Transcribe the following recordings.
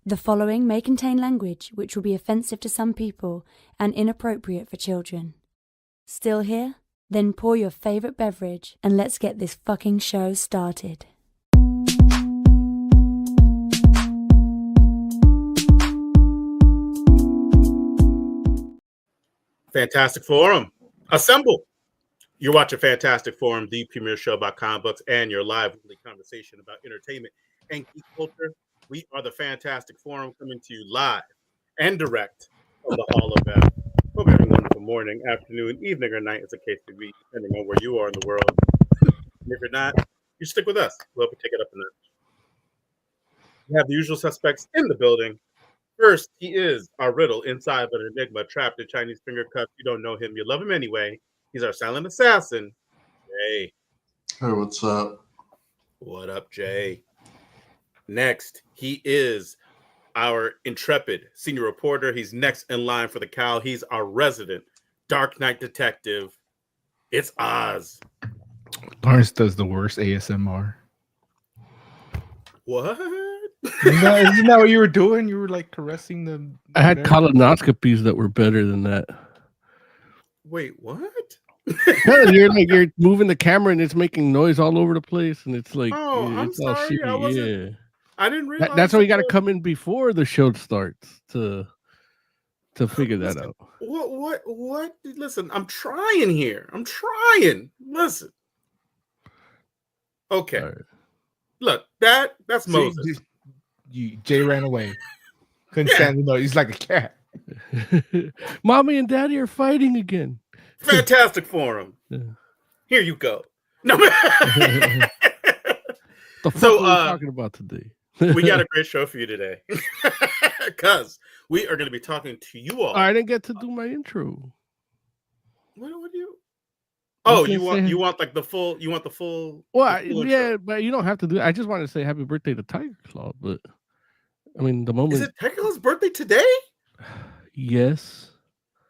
The following may contain language which will be offensive to some people and inappropriate for children. Still here? Then pour your favorite beverage and let's get this fucking show started. Fantastic Forum, assemble. You're watching Fantastic Forum, the premier show about comic books and your live weekly conversation about entertainment and geek culture. We are the Fantastic Forum, coming to you live and direct from the Hall of Fame. Hope you're having a wonderful morning, afternoon, evening, or night, as the case may be, depending on where you are in the world. And if you're not, you stick with us. We'll help you take it up a notch. We have the usual suspects in the building. First, he is our riddle inside of an enigma, trapped in Chinese finger cuffs. You don't know him, you love him anyway. He's our silent assassin, Jay. Hey, what's up? What up, Jay? Next, he is our intrepid senior reporter. He's next in line for the cowl. He's our resident Dark Knight detective. It's Oz. Lawrence does the worst ASMR. What? Isn't that what you were doing? You were like caressing them. I had colonoscopies that were better than that. Wait, what? No, you're moving the camera and it's making noise all over the place, and it's like, I'm it's all sorry. shitty. I didn't realize. That's why you got to come in before the show starts to figure that out. What? Listen, I'm trying here. I'm trying. Listen. Okay. Right. Look, that's Moses. Jay ran away. Couldn't stand it. He's like a cat. Mommy and Daddy are fighting again. Fantastic Forum. Yeah. Here you go. No. The fuck are we talking about today? We got a great show for you today. Because we are going to be talking to you all. I didn't get to do my intro. What do you? Oh, you want like the full? You want the full? Well, the full yeah, intro. But you don't have to do it. I just want to say happy birthday to Tiger Claw. But I mean, the moment. Is it Tiger Claw's birthday today? Yes.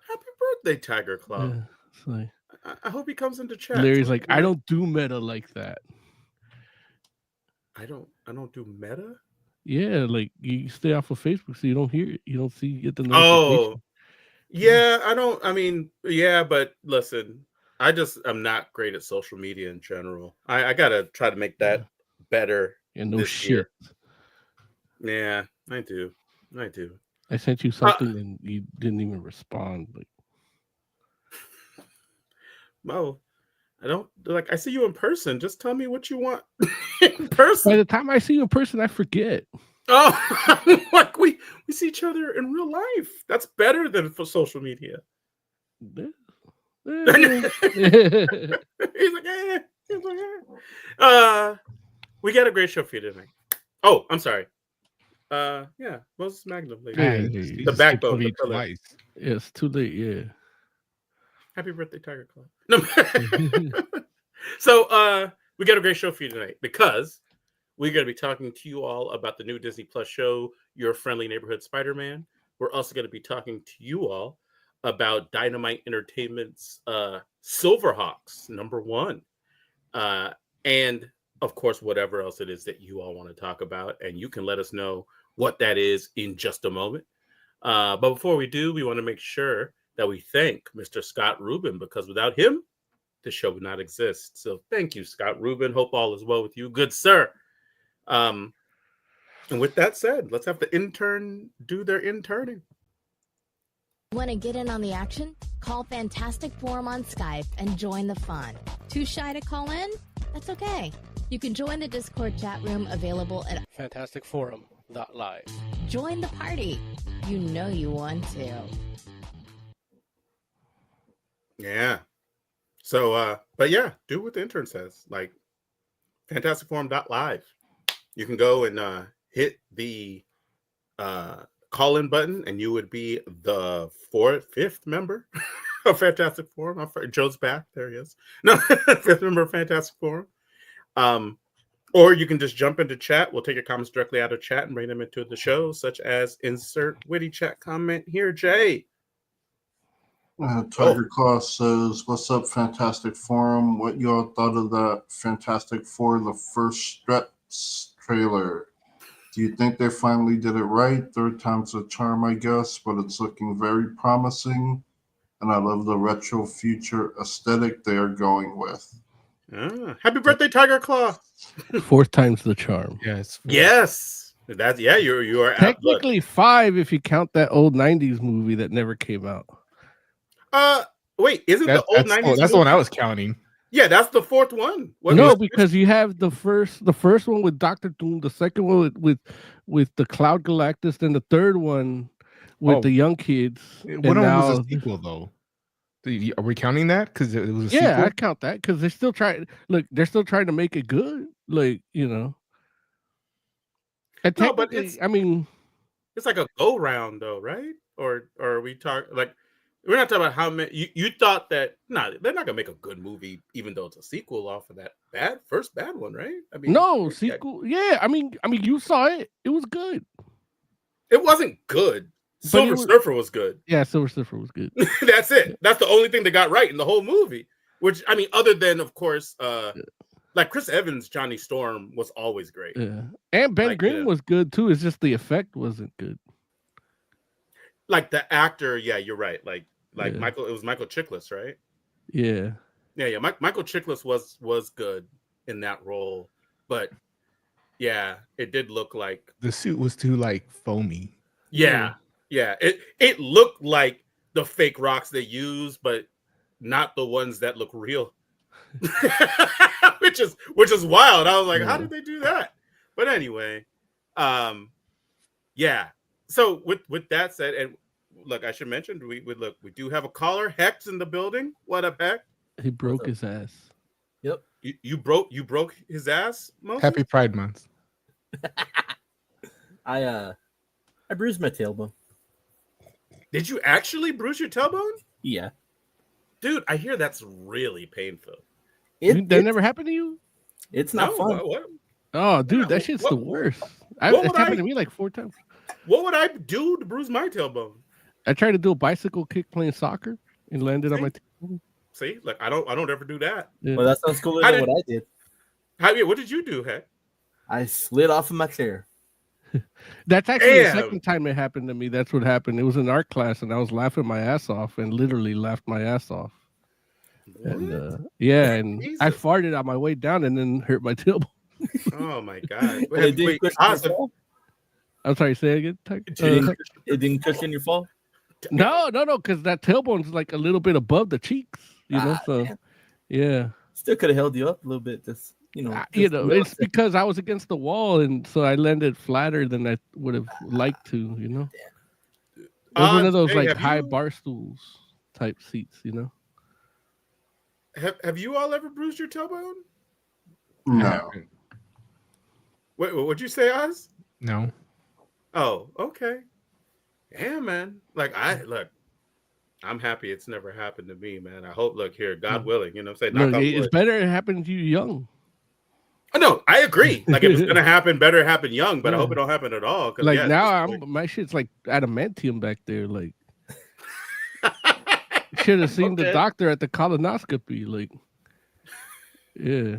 Happy birthday, Tiger Claw. Yeah, it's like, I hope he comes into chat. Larry's like, I don't do meta like that. I don't do meta. Yeah, like you stay off of Facebook so you don't hear it. You don't see get the Oh, notification. yeah. I don't. I mean, yeah, but listen, I'm not great at social media in general. I gotta try to make that better. And no shit. Year. Yeah, I do. I sent you something and you didn't even respond. Like, Mo, I don't like. I see you in person. Just tell me what you want in person. By the time I see you in person, I forget. Oh, like we see each other in real life. That's better than for social media. He's like, we got a great show for you tonight. Oh, I'm sorry. Yeah, Moses Magnum, the backbone. The twice. Yeah, it's too late. Yeah. Happy birthday, Tiger Claw. No. So, we got a great show for you tonight because we're going to be talking to you all about the new Disney Plus show, Your Friendly Neighborhood Spider-Man. We're also going to be talking to you all about Dynamite Entertainment's SilverHawks #1, and of course, whatever else it is that you all want to talk about, and you can let us know what that is in just a moment. But before we do, we want to make sure that we thank Mr. Scott Rubin, because without him, the show would not exist. So thank you, Scott Rubin. Hope all is well with you. Good, sir. And with that said, let's have the intern do their interning. Want to get in on the action? Call Fantastic Forum on Skype and join the fun. Too shy to call in? That's okay. You can join the Discord chat room available at fantasticforum.live. Join the party. You know you want to. Yeah. So, but yeah, do what the intern says. Like, fantasticforum.live. You can go and hit the call-in button, and you would be the fifth member of Fantastic Forum. Joe's back. There he is. No, fifth member of Fantastic Forum. Or you can just jump into chat. We'll take your comments directly out of chat and bring them into the show, such as insert witty chat comment here, Jay. Tiger Claw says, "What's up, Fantastic Forum? What y'all thought of that Fantastic Four, the first Struts trailer? Do you think they finally did it right? Third time's a charm, I guess, but it's looking very promising. And I love the retro future aesthetic they are going with. Happy birthday, Tiger Claw. Fourth time's the charm. Yes. Yes. That's you are Technically 5 if you count that old 90s movie that never came out. Wait, isn't the old 90s? That's the one I was counting. Yeah, that's the fourth one. Because you have the first one with Doctor Doom, the second one with the Cloud Galactus, then the third one with the young kids. One of them was a sequel, though. Are we counting that? Because it was a sequel? Yeah, I count that because they're still trying. Look, they're still trying to make it good. Like, you know. And No, but it's like a go round, though, right? Or are we talking like? We're not talking about how many. You thought that they're not gonna make a good movie, even though it's a sequel off of that first bad one, right? I mean, no sequel. Yeah, I mean, you saw it. It was good. It wasn't good. Silver Surfer was good. Yeah, Silver Surfer was good. That's it. That's the only thing they got right in the whole movie. Which I mean, other than of course, like Chris Evans, Johnny Storm was always great. Yeah, and Ben Grimm was good too. It's just the effect wasn't good. Like the actor, yeah, you're right. Like Michael, it was Michael Chiklis, right? Yeah. Michael Chiklis was good in that role, but yeah, it did look like the suit was too like foamy. Yeah. It looked like the fake rocks they use, but not the ones that look real. which is wild. I was like, how did they do that? But anyway, yeah. So with that said, and look, I should mention we do have a caller. Hex in the building. What up, Hex? He broke his ass. Yep. You broke his ass, Moses? Happy Pride Month. I bruised my tailbone. Did you actually bruise your tailbone? Yeah. Dude, I hear that's really painful. That never happened to you? It's not fun. What? Oh, dude, that shit's the worst. It's happened to me like 4 times. What would I do to bruise my tailbone? I tried to do a bicycle kick playing soccer and landed on my tailbone. See, like I don't ever do that. Yeah. Well, that sounds cooler than what I did. What did you do, Heck? I slid off of my chair. That's actually the second time it happened to me. That's what happened. It was in art class, and I was laughing my ass off, and literally laughed my ass off. What? And and Jesus. I farted on my way down, and then hurt my tailbone. Oh my god! I'm sorry. Say it again. It didn't cushion your fall. No, because that tailbone's like a little bit above the cheeks. You know, so man. Yeah. Still could have held you up a little bit. Just it's because I was against the wall, and so I landed flatter than I would have liked to. You know, it was one of those like high bar stools type seats. You know. Have you all ever bruised your tailbone? No. Wait, what'd you say, Oz? No. Oh, okay. Yeah, man. Like I'm happy it's never happened to me, man. I hope, God willing, you know what I'm saying? It's better it happened to you young. Oh, no, I agree. Like, if it's gonna happen, better happen young, but I hope it don't happen at all. Like now my shit's like adamantium back there. Like should have seen the doctor at the colonoscopy. Like, yeah.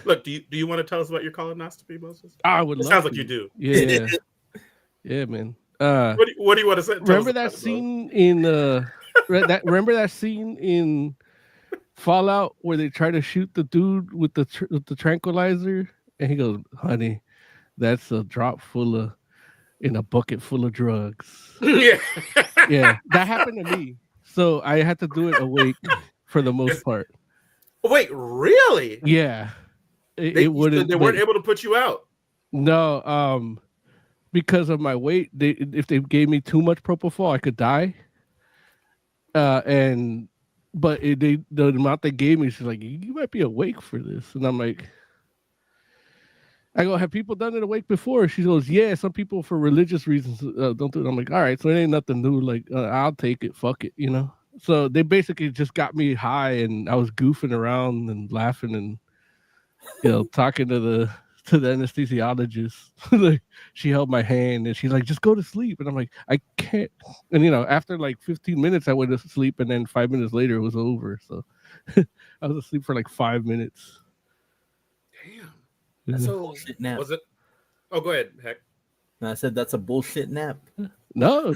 Look, do you want to tell us about your colonoscopy, Moses? I would. Sounds like you do. Yeah. Yeah, man. What do you want to say? Remember that scene in remember that scene in Fallout where they try to shoot the dude with the tranquilizer, and he goes, "Honey, that's a drop in a bucket full of drugs." Yeah, that happened to me. So I had to do it awake for the most part. Wait, really? Yeah, they weren't able to put you out. No, because of my weight, if they gave me too much propofol, I could die. But the amount they gave me, she's like, "You might be awake for this," and I'm like, I go, "Have people done it awake before?" She goes, "Yeah, some people for religious reasons don't do it." I'm like, "All right, so it ain't nothing new. Like, I'll take it. Fuck it, you know." So they basically just got me high, and I was goofing around and laughing and talking to the anesthesiologist. Like, she held my hand and she's like, "Just go to sleep," and I'm like, "I can't." And after like 15 minutes, I went to sleep, and then 5 minutes later, it was over. So I was asleep for like 5 minutes. Damn. So now. was it? Oh, go ahead, Heck. And I said that's a bullshit nap. No,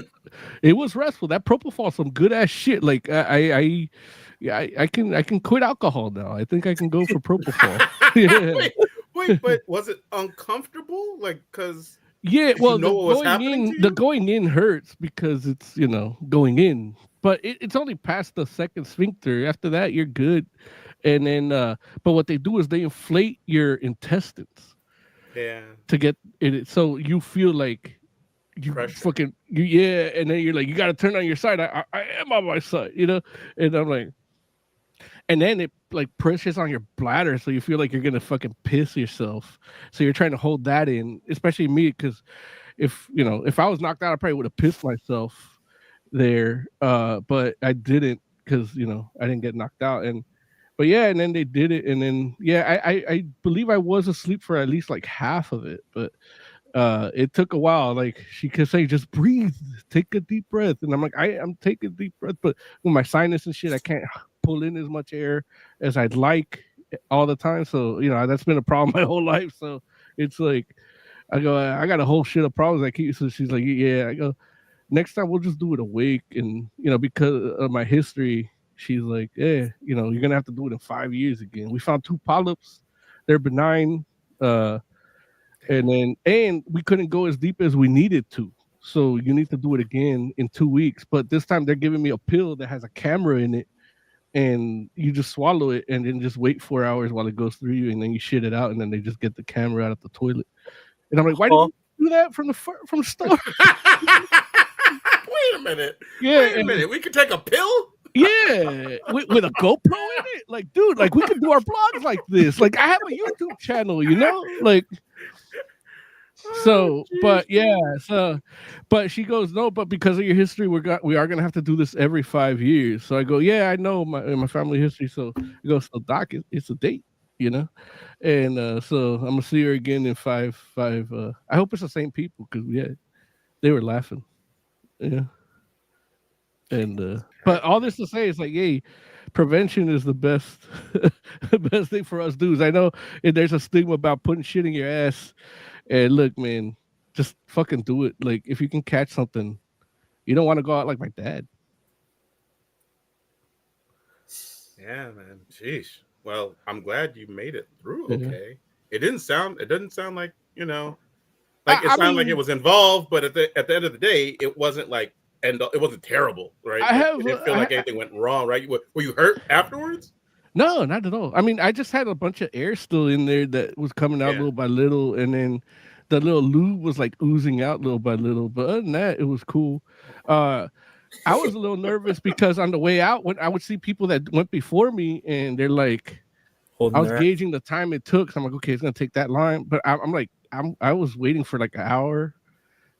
it was restful. That propofol, some good ass shit. Like I can quit alcohol now. I think I can go for propofol. Yeah. wait, but was it uncomfortable? Like, cause Yeah, well, know what was happening to the you? going in hurts because it's going in, but it's only past the second sphincter. After that, you're good. And then, but what they do is they inflate your intestines Yeah. to get it, so you feel like you Pressure. yeah, and then you're like, you got to turn on your side. I am on my side, and I'm like, and then it like pushes on your bladder, so you feel like you're gonna fucking piss yourself. So you're trying to hold that in, especially me, because if I was knocked out, I probably would have pissed myself there. But I didn't because I didn't get knocked out. But yeah, and then they did it, and then yeah, I believe I was asleep for at least like half of it, but it took a while. Like she could say, just breathe, take a deep breath, and I'm like, I'm taking a deep breath, but with my sinus and shit, I can't pull in as much air as I'd like all the time. So that's been a problem my whole life. So it's like I go, I got a whole shit of problems. So she's like, yeah. I go, next time we'll just do it awake, and because of my history, she's like, yeah, you're gonna have to do it in 5 years again. We found 2 polyps, they're benign, and we couldn't go as deep as we needed to. So you need to do it again in 2 weeks. But this time they're giving me a pill that has a camera in it, and you just swallow it and then just wait 4 hours while it goes through you, and then you shit it out, and then they just get the camera out of the toilet. And I'm like, why didn't you do that from the start? Wait a minute. Yeah, Wait a minute. We could take a pill? Yeah, with a GoPro in it, like, dude, like we could do our blogs like this. Like, I have a YouTube channel, like. So, but yeah, but she goes, no, but because of your history, we are gonna have to do this every 5 years. So I go, yeah, I know my family history. So he goes, so doc, it's a date, and so I'm gonna see her again in five. I hope it's the same people because they were laughing, yeah. And but all this to say is like, hey, prevention is the best the best thing for us dudes. I know there's a stigma about putting shit in your ass, and look, man, just fucking do it. Like, if you can catch something, you don't want to go out like my dad. Yeah, man. Jeez. Well, I'm glad you made it through. Yeah. Okay. It doesn't sound like like it sounded like it was involved, but at the end of the day, it wasn't like. And it wasn't terrible, right? It didn't feel like anything went wrong, right? Were you hurt afterwards? No, not at all. I mean, I just had a bunch of air still in there that was coming out little by little, and then the little lube was like oozing out little by little. But other than that, it was cool. I was a little nervous because on the way out, when I would see people that went before me, and they're like, I was gauging the time it took. So I'm like, okay, it's gonna take that line. But I'm like, I was waiting for like an hour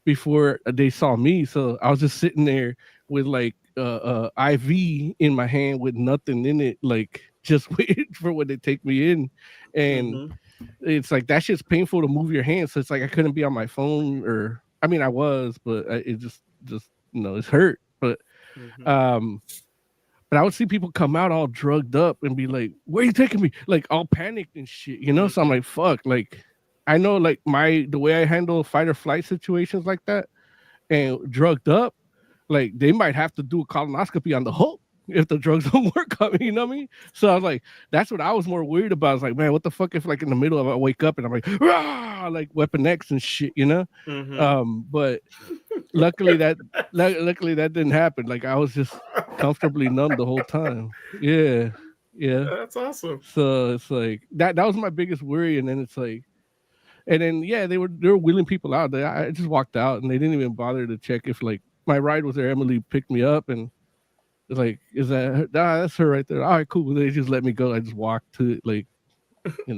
before they saw me, so I was just sitting there with like IV in my hand with nothing in it, like just waiting for when they take me in. And it's like that shit's painful to move your hands, so it's like I couldn't be on my phone, or I mean I was, but it just it's hurt. But but I would see people come out all drugged up and be like, where are you taking me? Like all panicked and shit, So I'm like, fuck, like I know, like the way I handle fight or flight situations like that, and drugged up, like they might have to do a colonoscopy on the hook if the drugs don't work on me. You know what I mean? So I was like, that's what I was more worried about. I was like, man, what the fuck if like in the middle of it I wake up and I'm like, rah, like Weapon X and shit, But luckily that didn't happen. Like I was just comfortably numb the whole time. Yeah. That's awesome. So it's like that was my biggest worry, and then it's like. And then they were wheeling people out. I just walked out, and they didn't even bother to check if like my ride was there. Emily picked me up, and it's like, is that her? Nah, that's her right there. All right, cool. They just let me go. I just walked to it, like, it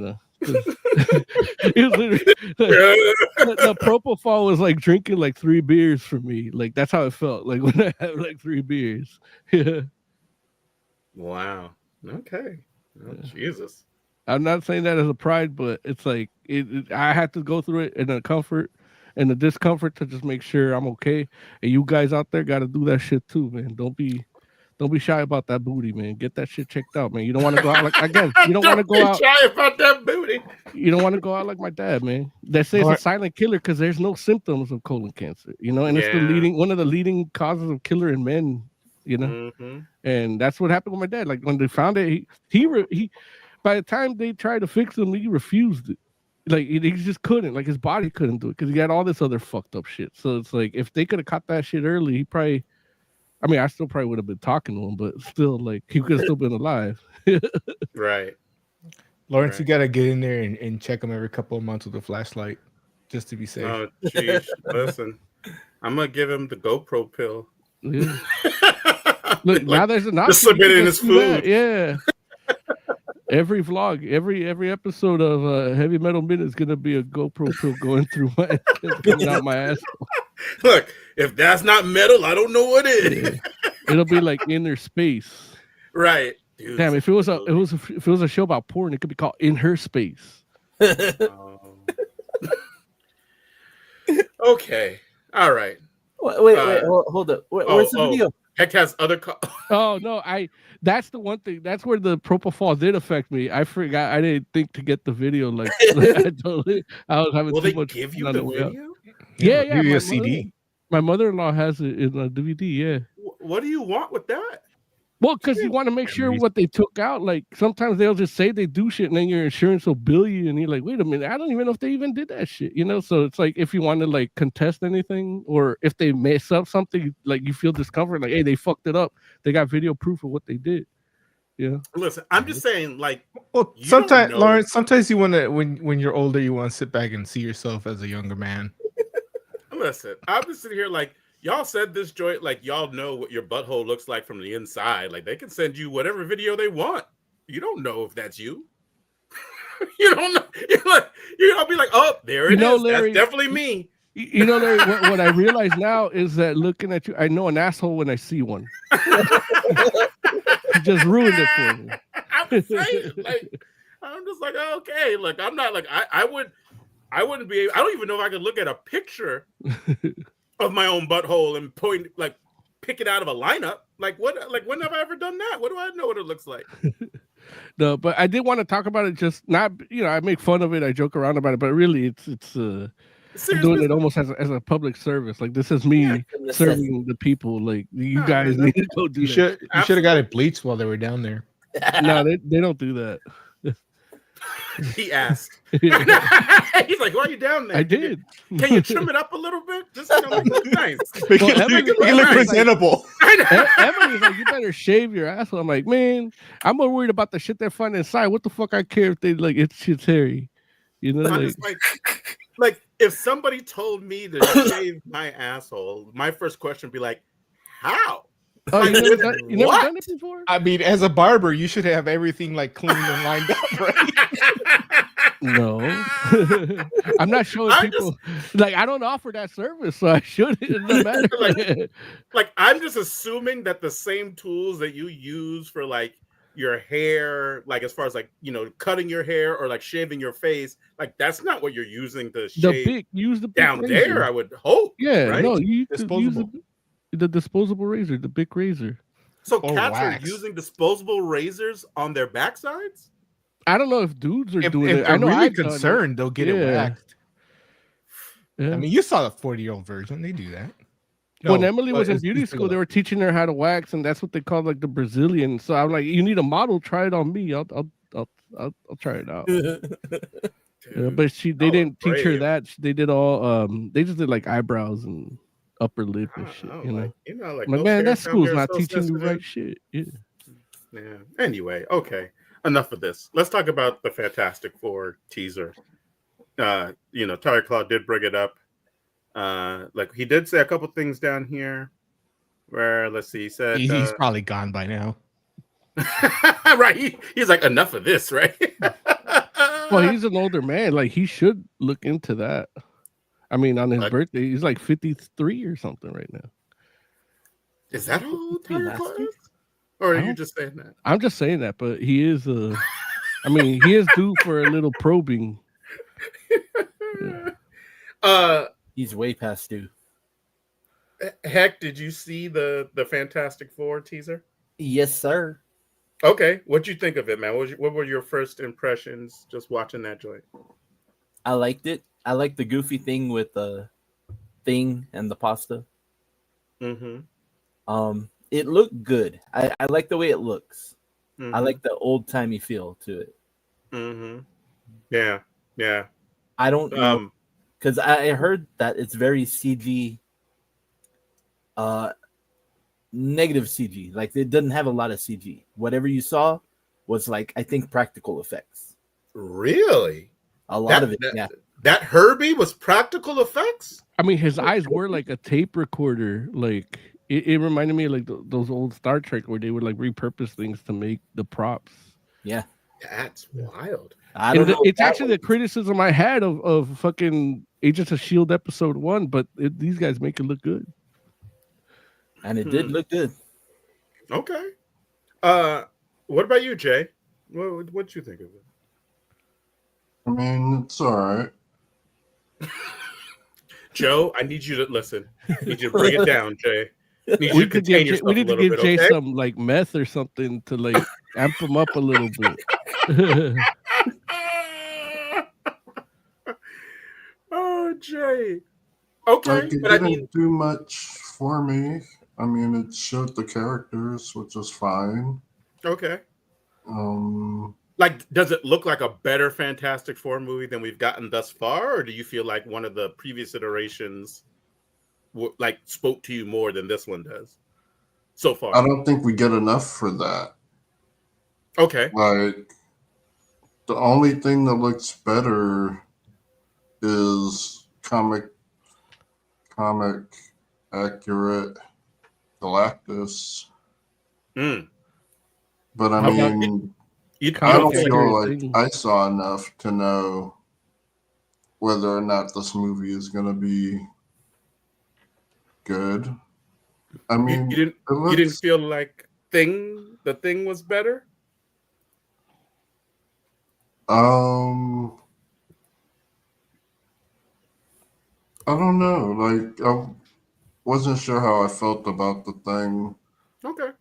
was literally, the propofol was like drinking like 3 beers for me. Like that's how it felt. Like when I had like 3 beers. Yeah. Wow. Okay. Oh, Jesus. I'm not saying that as a pride, but it's like I had to go through it in the comfort and the discomfort to just make sure I'm okay. And you guys out there got to do that shit too, man. Don't be Don't be shy about that booty, man. Get that shit checked out, man. You don't want to go out like again. You don't want to Don't go be out. shy about that booty. You don't want to go out like my dad, man. They say it's a silent killer because there's no symptoms of colon cancer, and it's one of the leading causes of killer in men, and that's what happened with my dad. Like when they found it, he by the time they tried to fix him, he refused it. Like he just couldn't, like his body couldn't do it because he had all this other fucked up shit. So it's like if they could have caught that shit early, he probably. I mean, I still probably would have been talking to him, but still, like, he could have still been alive. Right. Lawrence, Right. you got to get in there and check him every couple of months with a flashlight just to be safe. Oh, jeez. Listen, I'm going to give him the GoPro pill. Yeah. Look, now there's an option. Just slip it in his food. Yeah. Every vlog, every episode of Heavy Metal Minute is going to be a GoPro pill going through coming out my ass. Look, if that's not metal, I don't know what is. Yeah. It'll be like Inner Space. Right. Dude, damn, if it was a show about porn, it could be called In Her Space. Okay. All right. Wait, hold up. Where's the video? Heck has other. Oh no, that's the one thing. That's where the propofol did affect me. I forgot. I didn't think to get the video. Like I was having Will too they much. give you the video? Yeah. Give you a CD. My mother-in-law has it in a DVD. Yeah. What do you want with that? Well, because you want to make sure what they took out. Like sometimes they'll just say they do shit, and then your insurance will bill you, and you're like, wait a minute, I don't even know if they even did that shit. So it's like if you want to like contest anything, or if they mess up something, like you feel discomfort, like hey, they fucked it up. They got video proof of what they did. Yeah. Listen, I'm just saying, like, well, sometimes, Lawrence, sometimes you want to, when you're older, you want to sit back and see yourself as a younger man. Listen, I'm just sitting here like, y'all said this joint, like, y'all know what your butthole looks like from the inside. Like, they can send you whatever video they want. You don't know if that's you. You don't know. You'll be like, oh, there it is. Larry, that's definitely me. Larry, what I realize now is that looking at you, I know an asshole when I see one. You just ruined it for me. I'm saying, like, I'm just like, okay, look, I'm not like, I wouldn't be able, I don't even know if I could look at a picture of my own butthole and pick it out of a lineup. Like, when have I ever done that? What do I know what it looks like? No, but I did want to talk about it. Just not, I make fun of it. I joke around about it, but really, it's I'm doing it almost as a public service. Like this is me serving the people. Like you guys need to go do. You should have got it bleached while they were down there. No, they don't do that. He asked. He's like, "Why are you down there? I did. Can you trim it up a little bit? Just look nice. Make it look presentable." Emily's like, "You better shave your asshole." I'm like, "Man, I'm more worried about the shit they find inside. What the fuck I care if they shit's hairy." Like if somebody told me to shave my asshole, my first question would be like, "How?" Oh, you never done it before? I mean, as a barber, you should have everything like clean and lined up, right? No, I'm not showing people. Like I don't offer that service, so I shouldn't. It doesn't matter. like I'm just assuming that the same tools that you use for like your hair, like as far as like cutting your hair or like shaving your face, like that's not what you're using to shave. Use the big down razor. there. I would hope. Yeah, right? no, you disposable. Use the disposable razor, the big razor. So cats are using disposable razors on their backsides? I don't know if dudes are doing if it. They're I know really I've concerned, they'll get it waxed. Yeah. I mean, you saw the 40-year-old version. They do that. When Emily was in beauty school, they were teaching her how to wax, and that's what they call like the Brazilian. So I'm like, you need a model, try it on me. I'll try it out. Yeah, but they didn't teach her that. They did all they just did like eyebrows and upper lip and shit. Like man, that school's not teaching you right shit. Yeah. Anyway, okay. Enough of this. Let's talk about the Fantastic Four teaser. Tyler Claw did bring it up. Like he did say a couple things down here where let's see, he said he's probably gone by now. Right. He's like, enough of this, right? Well, he's an older man. Like he should look into that. I mean, on his birthday, he's like 53 or something right now. Is that how old Tyler Claw is? Or are you just saying that? I'm just saying that, but he is he is due for a little probing. Yeah. He's way past due. Heck, did you see the Fantastic Four teaser? Yes, sir. Okay, what'd you think of it, man? What were your first impressions just watching that joint? I liked it. I liked the goofy thing with the thing and the pasta. Mm-hmm. It looked good. I like the way it looks. Mm-hmm. I like the old timey feel to it. Mm-hmm. Yeah. Yeah. I don't know because I heard that it's very CG, negative CG. Like it doesn't have a lot of CG. Whatever you saw was like I think practical effects. Really? A lot of it, yeah. That Herbie was practical effects? I mean, his eyes were like a tape recorder. Like it reminded me of like those old Star Trek where they would like repurpose things to make the props. Yeah, that's wild. I don't know. It's actually the criticism I had of fucking Agents of S.H.I.E.L.D. episode 1, but these guys make it look good. And it did look good. Okay. What about you, Jay? What'd you think of it? I mean, it's all right. Joe, I need you to listen. I need you to bring it down, Jay. We need to give Jay some like meth or something to like amp him up a little bit. Oh, Jay. Okay, like, it didn't do much for me. I mean, it showed the characters, which was fine. Okay. Like, does it look like a better Fantastic Four movie than we've gotten thus far, or do you feel like one of the previous iterations like spoke to you more than this one does so far? I don't think we get enough for that. Okay. Like, the only thing that looks better is comic accurate Galactus. But I mean, I don't feel like I saw enough to know whether or not this movie is going to be good. I mean, you didn't feel like the thing was better? I don't know. Like, I wasn't sure how I felt about the thing. Okay.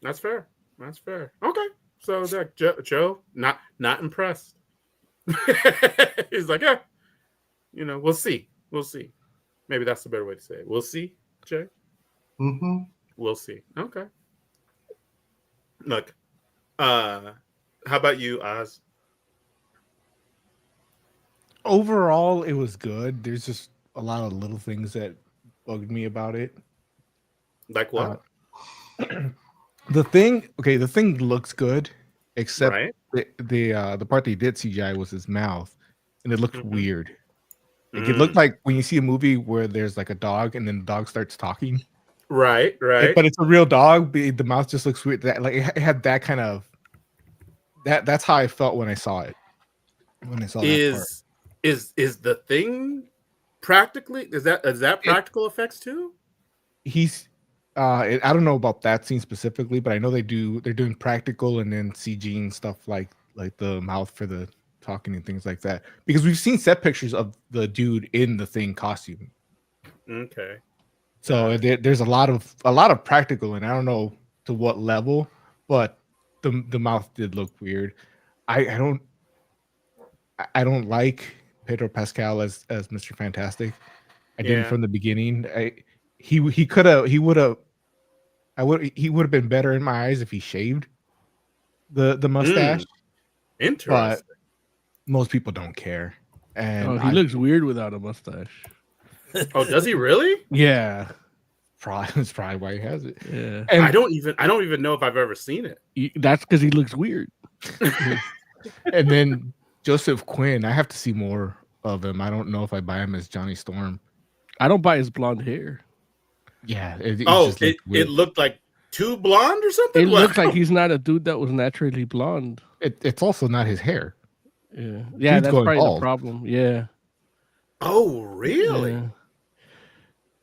That's fair. Okay. So that Joe, not impressed. He's like, yeah, we'll see. Maybe that's the better way to say it. We'll see, Jay. Mm-hmm. We'll see. Okay. Look, how about you, Oz? Overall, it was good. There's just a lot of little things that bugged me about it. Like what? The thing looks good, except right? the part they did CGI was his mouth, and it looked weird. Like it looked like when you see a movie where there's like a dog and then the dog starts talking. Right. But it's a real dog. But the mouth just looks weird. That like it had that kind of that's how I felt when I saw it. When I saw that part. Is the thing practically is that practical effects too? I don't know about that scene specifically, but I know they're doing practical and then CG and stuff like the mouth for the talking and things like that. Because we've seen set pictures of the dude in the thing costume. Okay. So there's a lot of practical, and I don't know to what level, but the mouth did look weird. I don't like Pedro Pascal as Mr. Fantastic. I didn't from the beginning. He would have been better in my eyes if he shaved the mustache. Interesting. But most people don't care. And he looks weird without a mustache. Oh, does he really? Yeah. That's probably why he has it. Yeah. And I don't even know if I've ever seen it. That's because he looks weird. And then Joseph Quinn, I have to see more of him. I don't know if I buy him as Johnny Storm. I don't buy his blonde hair. Yeah. It looked like too blonde or something? It looks like he's not a dude that was naturally blonde. It's also not his hair. Yeah. Dude's That's probably bald. the problem. Yeah. Oh, really? Yeah.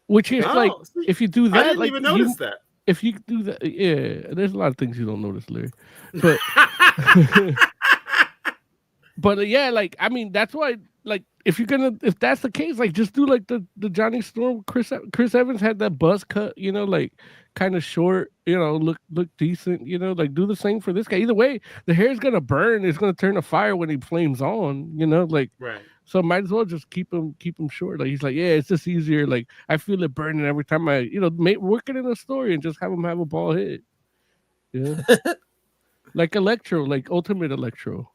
Which is like, if you do that, I didn't even notice that. If you do that, yeah, there's a lot of things you don't notice, Larry. But, but yeah, like, I mean, that's why like if that's the case, like just do like the Johnny Storm. Chris Evans had that buzz cut, you know, like kind of short, you know, look decent, you know, like do the same for this guy. Either way, the hair's gonna burn. It's gonna turn to fire when he flames on, you know, like Right. So might as well just keep him short. Like he's like, yeah, it's just easier. Like I feel it burning every time I, you know, work it in a story and just have him have a bald head. Yeah, like Electro, like Ultimate Electro.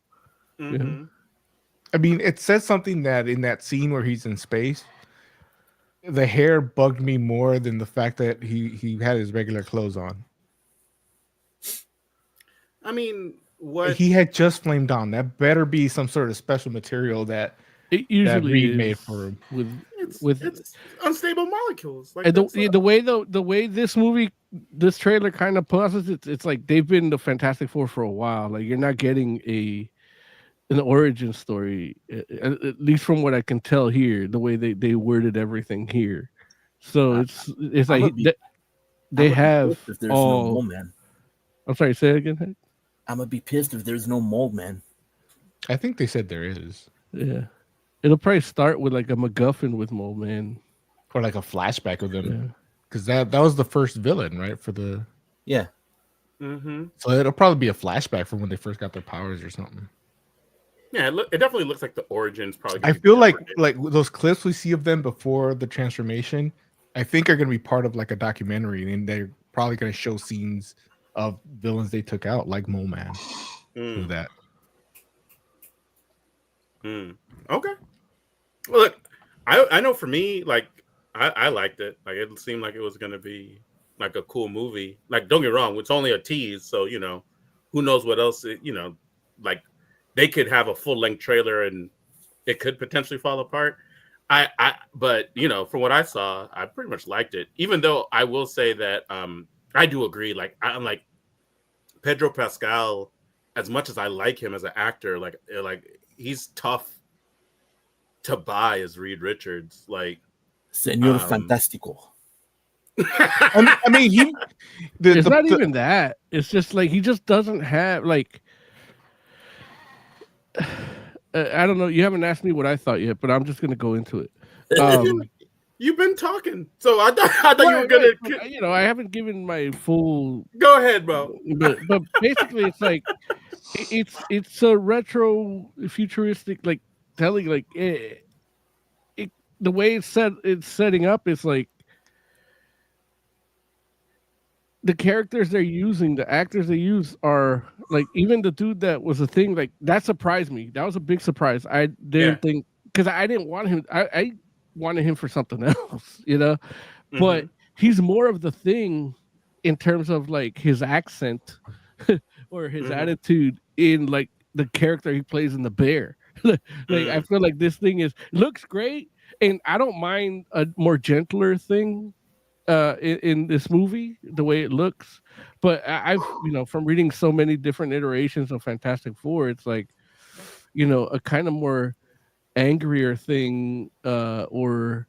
Mm-hmm. Yeah. I mean, it says something that in that scene where he's in space, the hair bugged me more than the fact that he had his regular clothes on. I mean, what He had just flamed on. That better be some sort of special material that it usually Reed is made for him. with it's unstable molecules. Like and that's the way this movie, this trailer kind of pauses, it's like they've been the Fantastic Four for a while. Like you're not getting an origin story, at least from what I can tell here, the way they worded everything here. So it's like they have if there's no mole man. I'm sorry, say it again. Hank? I'm gonna be pissed if there's no mole man. I think they said there is. Yeah, it'll probably start with like a MacGuffin with Mole Man, or like a flashback of them, because that was the first villain, right? For the Mm-hmm. So it'll probably be a flashback from when they first got their powers or something. Yeah, it definitely looks like the origins probably. I feel like those clips we see of them before the transformation, I think are going to be part of like a documentary, and they're probably going to show scenes of villains they took out, like Mole Man. Do that. Okay. Well, look, I know for me, like I liked it. Like it seemed like it was going to be like a cool movie. Like don't get me wrong, it's only a tease, so you know, who knows what else? Like. They could have a full-length trailer and it could potentially fall apart. But you know, from what I saw, I pretty much liked it. Even though I will say that I do agree. Like I'm like Pedro Pascal, as much as I like him as an actor, like he's tough to buy as Reed Richards. Like Señor Fantástico. I mean, it's not even that. It's just like he just doesn't have like. I don't know. You haven't asked me what I thought yet, but I'm just going to go into it. You've been talking, so I thought you were going to. You know, I haven't given my full. Go ahead, bro. But basically, it's like it's a retro futuristic like telling like the way it's setting up is like. The characters they're using, the actors they use are like even the dude that was a thing like that surprised me. That was a big surprise. I didn't think because I didn't want him. I wanted him for something else, you know. Mm-hmm. But he's more of the thing in terms of like his accent or his attitude in like the character he plays in The Bear. I feel like this thing looks great, and I don't mind a more gentler thing. In this movie, the way it looks, but I've from reading so many different iterations of Fantastic Four, it's like a kind of more angrier thing, or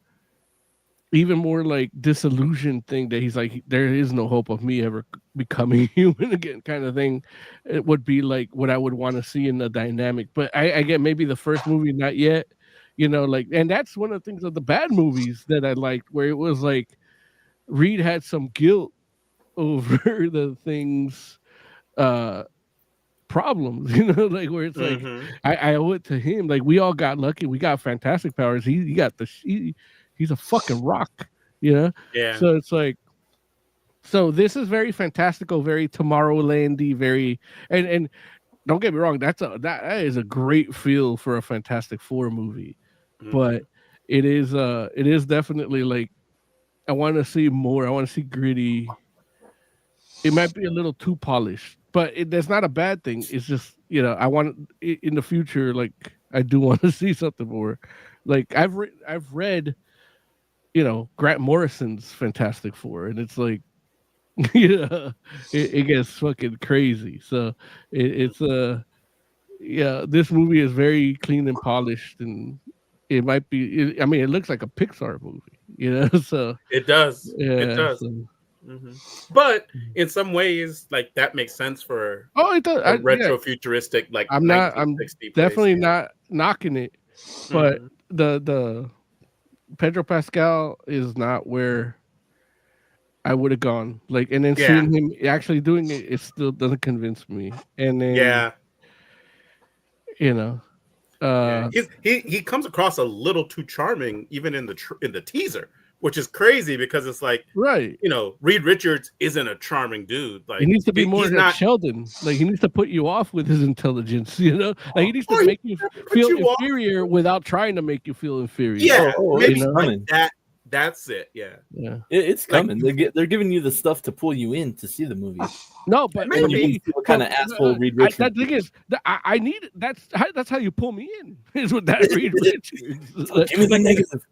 even more like disillusioned thing that he's like, there is no hope of me ever becoming human again, kind of thing. It would be like what I would want to see in the dynamic, but I get maybe the first movie not yet, and that's one of the things of the bad movies that I liked, where it was like. Reed had some guilt over the thing's problems, like where it's like I owe it to him. Like we all got lucky, we got fantastic powers. He got he's a fucking rock, Yeah. So it's like, so this is very fantastical, very Tomorrowlandy, very and don't get me wrong, that is a great feel for a Fantastic Four movie, but it is definitely like. I want to see more. I want to see gritty. It might be a little too polished, but that's not a bad thing. It's just, I want in the future, like I do want to see something more. Like I've read, Grant Morrison's Fantastic Four, and it's like, it gets fucking crazy. So this movie is very clean and polished, and it might be. It looks like a Pixar movie. So it does. Yeah, it does. So. But in some ways, like that makes sense for it does. Retro futuristic, like I'm definitely not knocking it. but Mhm. the Pedro Pascal is not where I would have gone. Like, and then Yeah. seeing him actually doing it, it still doesn't convince me. And then Yeah. you know, Yeah. He comes across a little too charming, even in the teaser, which is crazy because it's like, right. Reed Richards isn't a charming dude. He Like needs to be more he's like not. Sheldon. Like he needs to put you off with his intelligence. Like he needs to Oh, he make you doesn't put feel you off. inferior without trying to make you feel inferior. Yeah, maybe it's you know? like coming. that. That's it. Yeah. Yeah. It's Like- coming. They're giving you the stuff to pull you in to see the movie. No, but Maybe. for You can me, see what kind of asshole Reed Richards. that thing is, I need that's how you pull me in. Is with that Reed Richards. Give me the negative.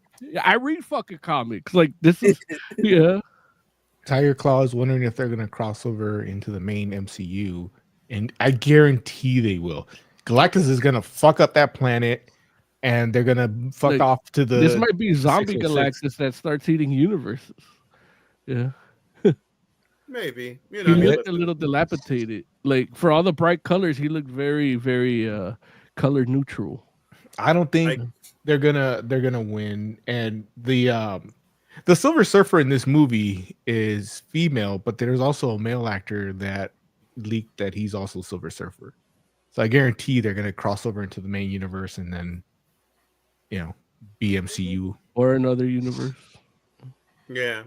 I read fucking comics. Like this is yeah. Tiger Claw is wondering if they're going to cross over into the main MCU, and I guarantee they will. Galactus is going to fuck up that planet, and they're going to fuck Like, off to the. This might be zombie 606. Galactus that starts eating universes. Yeah. Maybe. He looked a little dilapidated. Like for all the bright colors, he looked very, very color neutral. I don't think they're gonna win. And the Silver Surfer in this movie is female, but there's also a male actor that leaked that he's also Silver Surfer. So I guarantee they're gonna cross over into the main universe and then, be MCU or another universe. Yeah.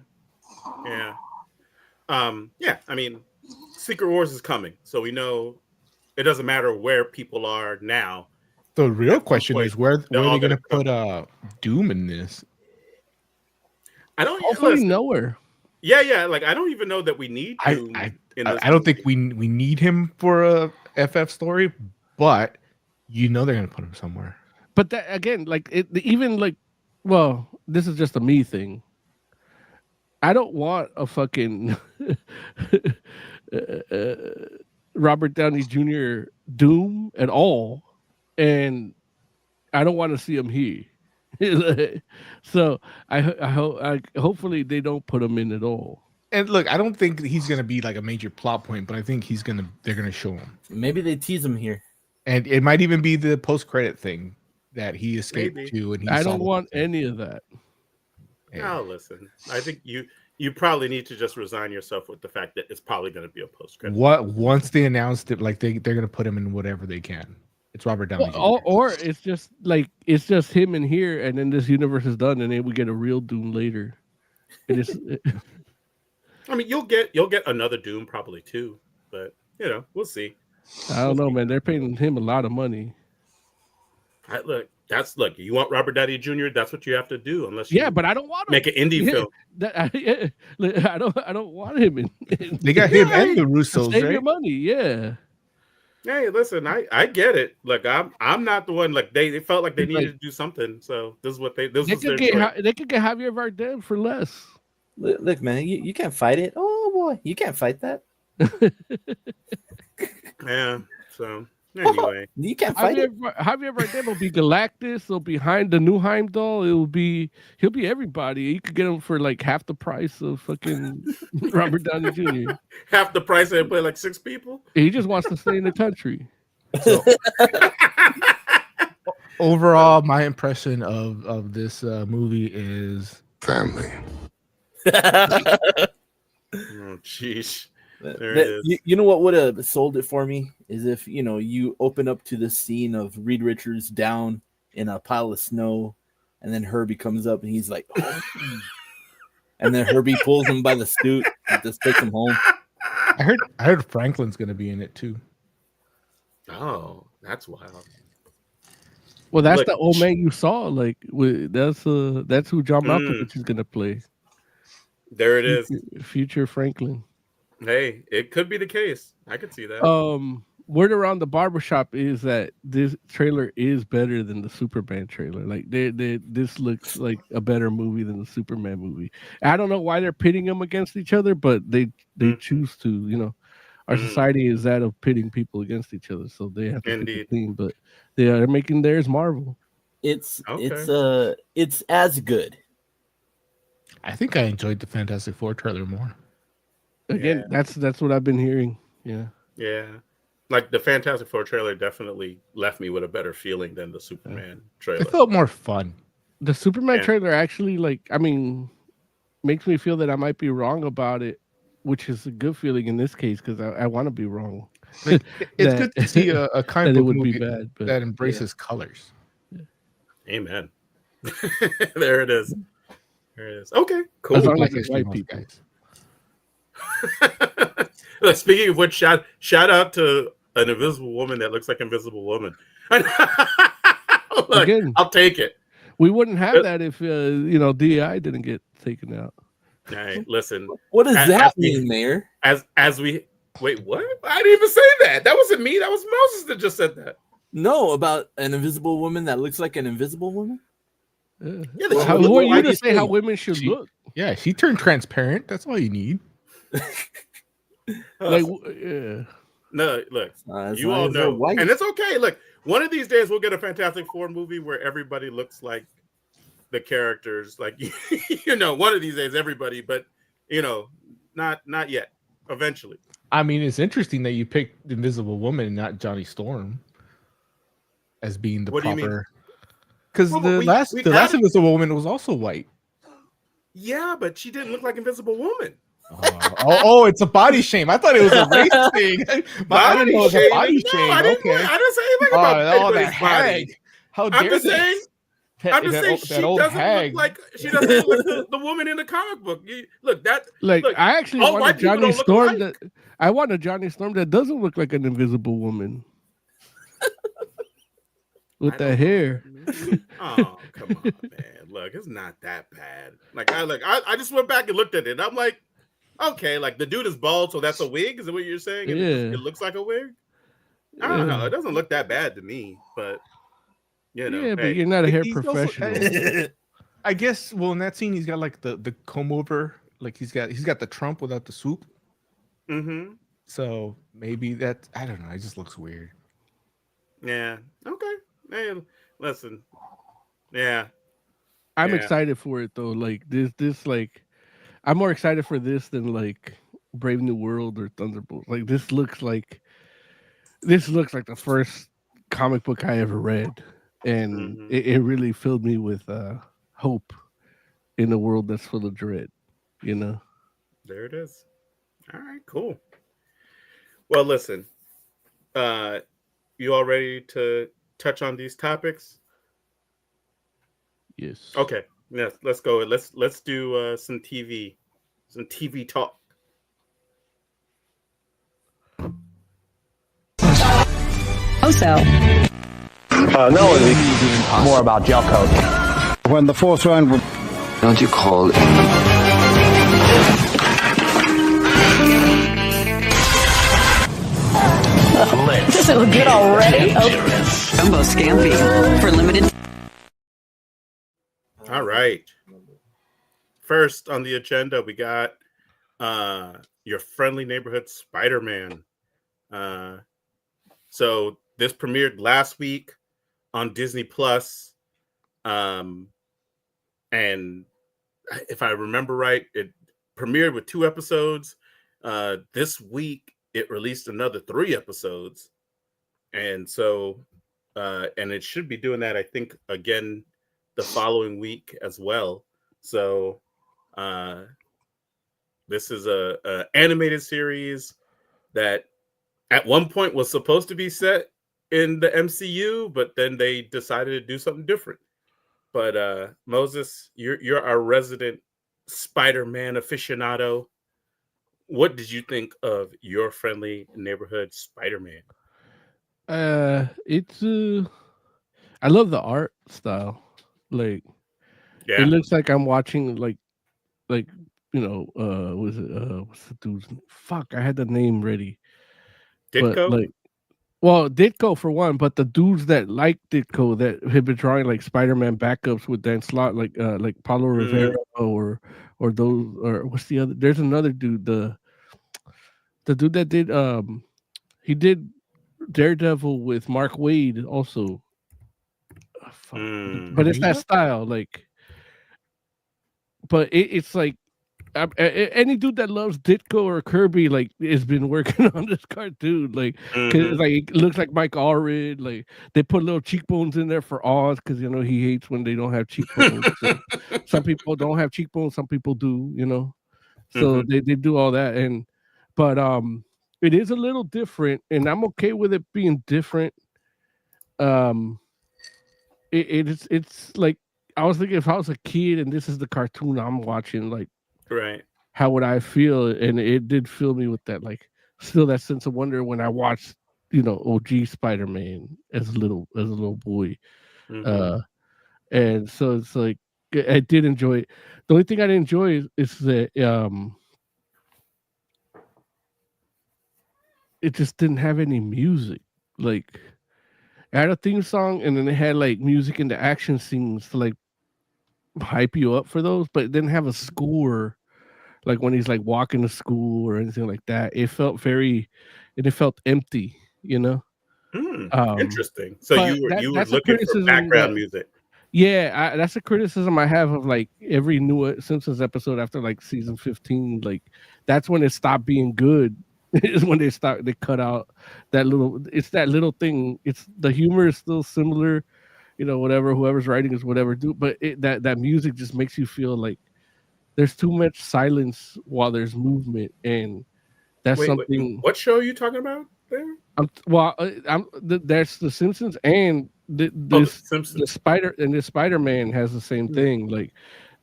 Yeah. Yeah. I mean, Secret Wars is coming, so we know it doesn't matter where people are now. The real question is where are they all going to gonna put Doom in this? I don't Hopefully listen, nowhere. Yeah. Like I don't even know that we need. I Doom in I, this I don't movie. think we need him for a FF story, but they're going to put him somewhere. But that again, like even like, well, this is just a me thing. I don't want a fucking Robert Downey Jr. Doom at all, and I don't want to see him here. So I hope hopefully they don't put him in at all. And look, I don't think he's going to be like a major plot point, but I think they're going to show him. Maybe they tease him here. And it might even be the post-credit thing that he escaped Maybe. to. And I don't want any of that. Oh, listen. I think you probably need to just resign yourself with the fact that it's probably going to be a post credit. Once they announced it, like they're going to put him in whatever they can. It's Robert Downey Jr. Or it's just him in here, and then this universe is done, and then we get a real Doom later. I mean, you'll get another Doom probably too, but we'll see. I don't know, man. They're paying him a lot of money. Look. You want Robert Downey Jr. That's what you have to do, unless you but I don't want him. make an indie film. I don't want him in They got him and the Russos, save right? your money, yeah. Hey, listen, I get it. Look, I'm not the one. Like they felt like they needed to do something, so this is what they. This They was their could choice. get Javier Bardem for less. Look, man, you can't fight it. Oh boy, you can't fight that. Yeah. So anyway, You can't fight it. Javier Bardem will be Galactus. He'll be behind the new Heimdall. He'll be everybody. You could get him for like half the price of fucking Robert Downey Jr. half the price and play like 6 people. He just wants to stay in the country. So, overall, my impression of this movie is Family. Oh, jeez. There it is. You know what would have sold it for me is if you open up to this scene of Reed Richards down in a pile of snow, and then Herbie comes up and he's like, oh. And then Herbie pulls him by the suit and just takes him home. I heard Franklin's going to be in it too. Oh, that's wild. Well, that's Look, the old man you saw. Like, that's who John Malkovich is gonna play. There it is. Future Franklin. Hey, it could be the case. I could see that. Word around the barbershop is that this trailer is better than the Superman trailer. Like, this looks like a better movie than the Superman movie. I don't know why they're pitting them against each other, but they choose to. Our society is that of pitting people against each other, so they have to pick a team. But they are making theirs Marvel. It's as good. I think I enjoyed the Fantastic Four trailer more. Again, that's what I've been hearing. Yeah. Yeah. Like the Fantastic Four trailer definitely left me with a better feeling than the Superman trailer. It felt more fun. The Superman Yeah. trailer actually, makes me feel that I might be wrong about it, which is a good feeling in this case because I want to be wrong. Like, it's That- good to see a comic that it book would movie be bad, but that embraces colors. Amen. There it is. There it is. Okay, cool. As long Black as it's History white Month, people. Look, speaking of which, shout out to an invisible woman that looks like Invisible Woman. Look, Again. I'll take it. We wouldn't have that if DEI didn't get taken out. All right, listen. What does As that we- mean, Mayor? As we wait, what? I didn't even say that. That wasn't me. That was Moses that just said that. No, about an invisible woman that looks like an invisible woman. Yeah, Well, How, what- who are you why do to you say say- how women should She- look? Yeah, she turned transparent. That's all you need. Yeah. No, look, As you long all as they're know, white. and it's okay. Look, one of these days we'll get a Fantastic Four movie where everybody looks like the characters. Like one of these days, everybody, but not yet. Eventually, I mean, it's interesting that you picked the Invisible Woman and not Johnny Storm as being the What do you mean? proper. Because Well, the we last added- Invisible Woman was also white. yeah, but she didn't look like Invisible Woman. Oh, it's a body shame. I thought it was a race thing. I didn't know it was a body No, shame. I didn't Okay. say anything about Oh, anybody's that body. hag. How I'm dare just they? saying. I'm just saying she doesn't look like the woman in the comic book. Look, I actually all want white a people Johnny don't look Storm alike. I want a Johnny Storm that doesn't look like an invisible woman. With I the don't hair. know. Oh, come on, man. Look, it's not that bad. I just went back and looked at it. I'm like, okay, like the dude is bald, so that's a wig. Is that what you're saying? And Yeah. it looks like a wig. I don't know. It doesn't look that bad to me, but Yeah, hey. but you're not a hair He's also- professional. I guess. Well, in that scene, he's got like the comb over. Like he's got the Trump without the swoop. Mm-hmm. So maybe that. I don't know. It just looks weird. Yeah. Okay. Man, listen. Yeah. I'm Yeah. excited for it though. Like this I'm more excited for this than like Brave New World or Thunderbolts. Like this looks like the first comic book I ever read. And Mhm. it really filled me with hope in a world that's full of dread, There it is. All right, cool. Well, listen. You all ready to touch on these topics? Yes. Okay. Yes, let's go. Let's do some TV talk. Also, No, it's more about gel coat. When the fourth round was Don't you call it? does it look good already? Oh. Jumbo Scampi for limited. All right. First on the agenda, we got your friendly neighborhood Spider-Man. So this premiered last week on Disney Plus. And if I remember right, it premiered with 2 episodes. This week it released another 3 episodes. And so and it should be doing that, I think, again the following week as well. So this is a animated series that at one point was supposed to be set in the MCU, but then they decided to do something different. But Moses, you're our resident Spider-Man aficionado. What did you think of your friendly neighborhood Spider-Man? It's I love the art style. Like Yeah, it looks like I'm watching like was it what's the dude's name? Fuck, I had the name ready. Ditko. But Ditko for one, but the dudes that like Ditko that have been drawing like Spider-Man backups with Dan Slott, like Paulo Rivera or those, or what's the other? There's another dude, the dude that did he did Daredevil with Mark Waid also. But it's that style, like. But it's like any dude that loves Ditko or Kirby like has been working on this cartoon, like because like it looks like Mike Allred. Like they put little cheekbones in there for Oz because you know he hates when they don't have cheekbones. So some people don't have cheekbones, some people do, you know. So they do all that, but it is a little different, and I'm okay with it being different. It's like I was thinking if I was a kid and this is the cartoon I'm watching, like. Right. How would I feel? And it did fill me with that, like, still that sense of wonder when I watched, you know, OG Spider-Man as a little boy. And so it's like I did enjoy it. The only thing I didn't enjoy is that it just didn't have any music. Like, it had a theme song, and then it had like music in the action scenes to like hype you up for those, but it didn't have a score. Like when he's like walking to school or anything like that, it felt empty, you know. Interesting. So you were looking for background music. Yeah, that's a criticism I have of like every new Simpsons episode after like season 15. Like that's when it stopped being good. Is when they cut out that little. It's that little thing. It's the humor is still similar, you know. Whatever whoever's writing is whatever do, but that music just makes you feel like. There's too much silence while there's movement, and that's something. What show are you talking about there? There's the Simpsons and the Spider-Man has the same thing. Like,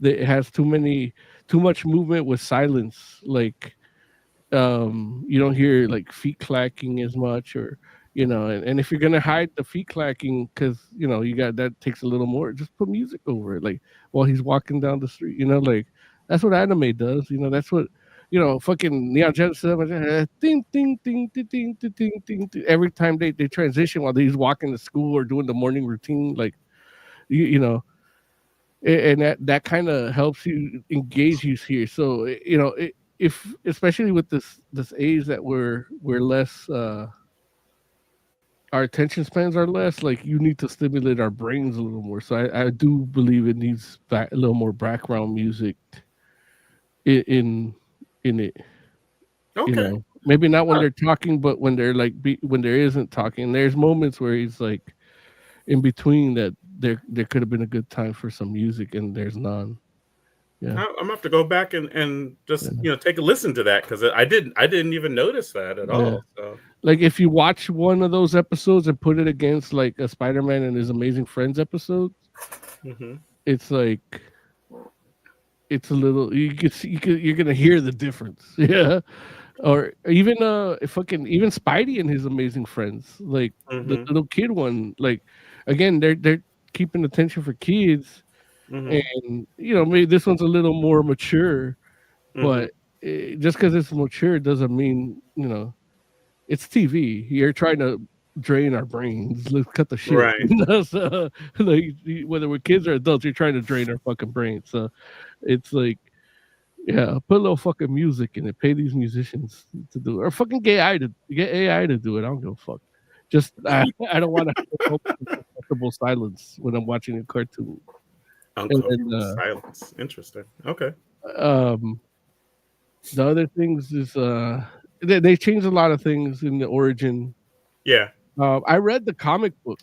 it has too much movement with silence. Like, you don't hear like feet clacking as much, or you know. And if you're gonna hide the feet clacking, because you know that takes a little more, just put music over it. Like while he's walking down the street, you know, like. That's what anime does, you know. That's what, you know, fucking Neon Genesis, ding, ding, ding, ding, ding, ding, ding, ding. Every time they transition while he's walking to school or doing the morning routine, like, you know, and that kind of helps you engage you here. So, you know, if especially with this age that we're less, our attention spans are less, like you need to stimulate our brains a little more. So I do believe it needs a little more background music. In it, okay. You know, maybe not when they're talking, but when they're like when there isn't talking. There's moments where he's like in between that there could have been a good time for some music, and there's none. Yeah, I'm gonna have to go back and just you know take a listen to that because I didn't even notice that at all. So. Like if you watch one of those episodes and put it against like a Spider-Man and His Amazing Friends episode, it's like. It's a little you're gonna hear the difference, yeah. Or even even Spidey and His Amazing Friends, like the little kid one. Like again, they're keeping attention for kids, and you know maybe this one's a little more mature, but just because it's mature doesn't mean you know it's TV. You're trying to drain our brains. Let's cut the shit. Right. You know? So, like whether we're kids or adults, you're trying to drain our fucking brains. So. It's like, yeah, put a little fucking music in it. Pay these musicians to do it. Or fucking get AI to do it. I don't give a fuck. Just, I don't want to have uncomfortable silence when I'm watching a cartoon. Uncomfortable silence. Interesting. Okay. The other things is, they changed a lot of things in the origin. Yeah. I read the comic book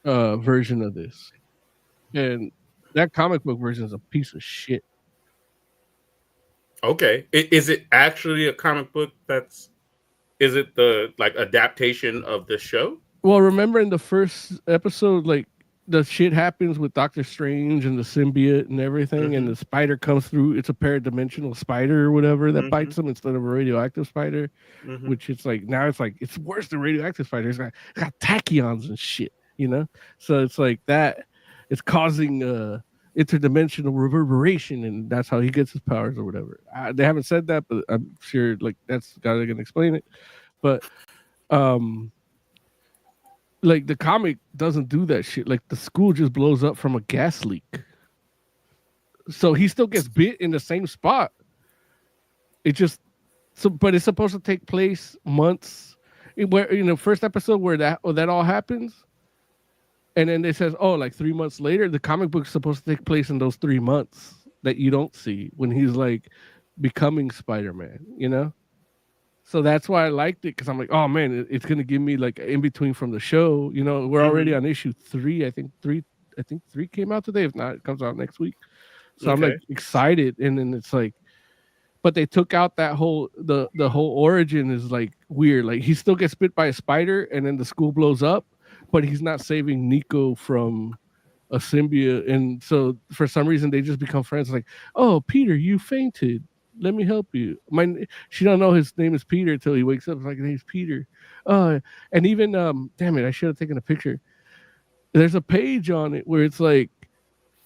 version of this. And that comic book version is a piece of shit. Okay. Is it actually a comic book is it the like adaptation of the show? Well, remember in the first episode, like the shit happens with Doctor Strange and the symbiote and everything, and the spider comes through. It's a paradimensional spider or whatever that bites him instead of a radioactive spider, which it's like now it's worse than radioactive spiders. It's got tachyons and shit, you know? So it's like that. It's causing interdimensional reverberation, and that's how he gets his powers or whatever. They haven't said that, but I'm sure like that's gotta gonna explain it. But like the comic doesn't do that shit. Like the school just blows up from a gas leak, so he still gets bit in the same spot. It just but it's supposed to take place months. Where first episode where that all happens. And then it says, like 3 months later, the comic book's supposed to take place in those 3 months. that you don't see when he's like becoming Spider-Man, you know? So that's why I liked it, because I'm like, oh man, it's gonna give me like in between from the show. You know, we're already on issue 3. I think three came out today. If not, it comes out next week. So I'm like excited, and then it's like, but they took out that whole the whole origin is like weird. Like he still gets bit by a spider, and then the school blows up, but he's not saving Nico from a symbiote, and so for some reason they just become friends. Like, oh Peter, you fainted. Let me help you. She don't know his name is Peter until he wakes up. It's like, his name's Peter. And even damn it, I should have taken a picture. There's a page on it where it's like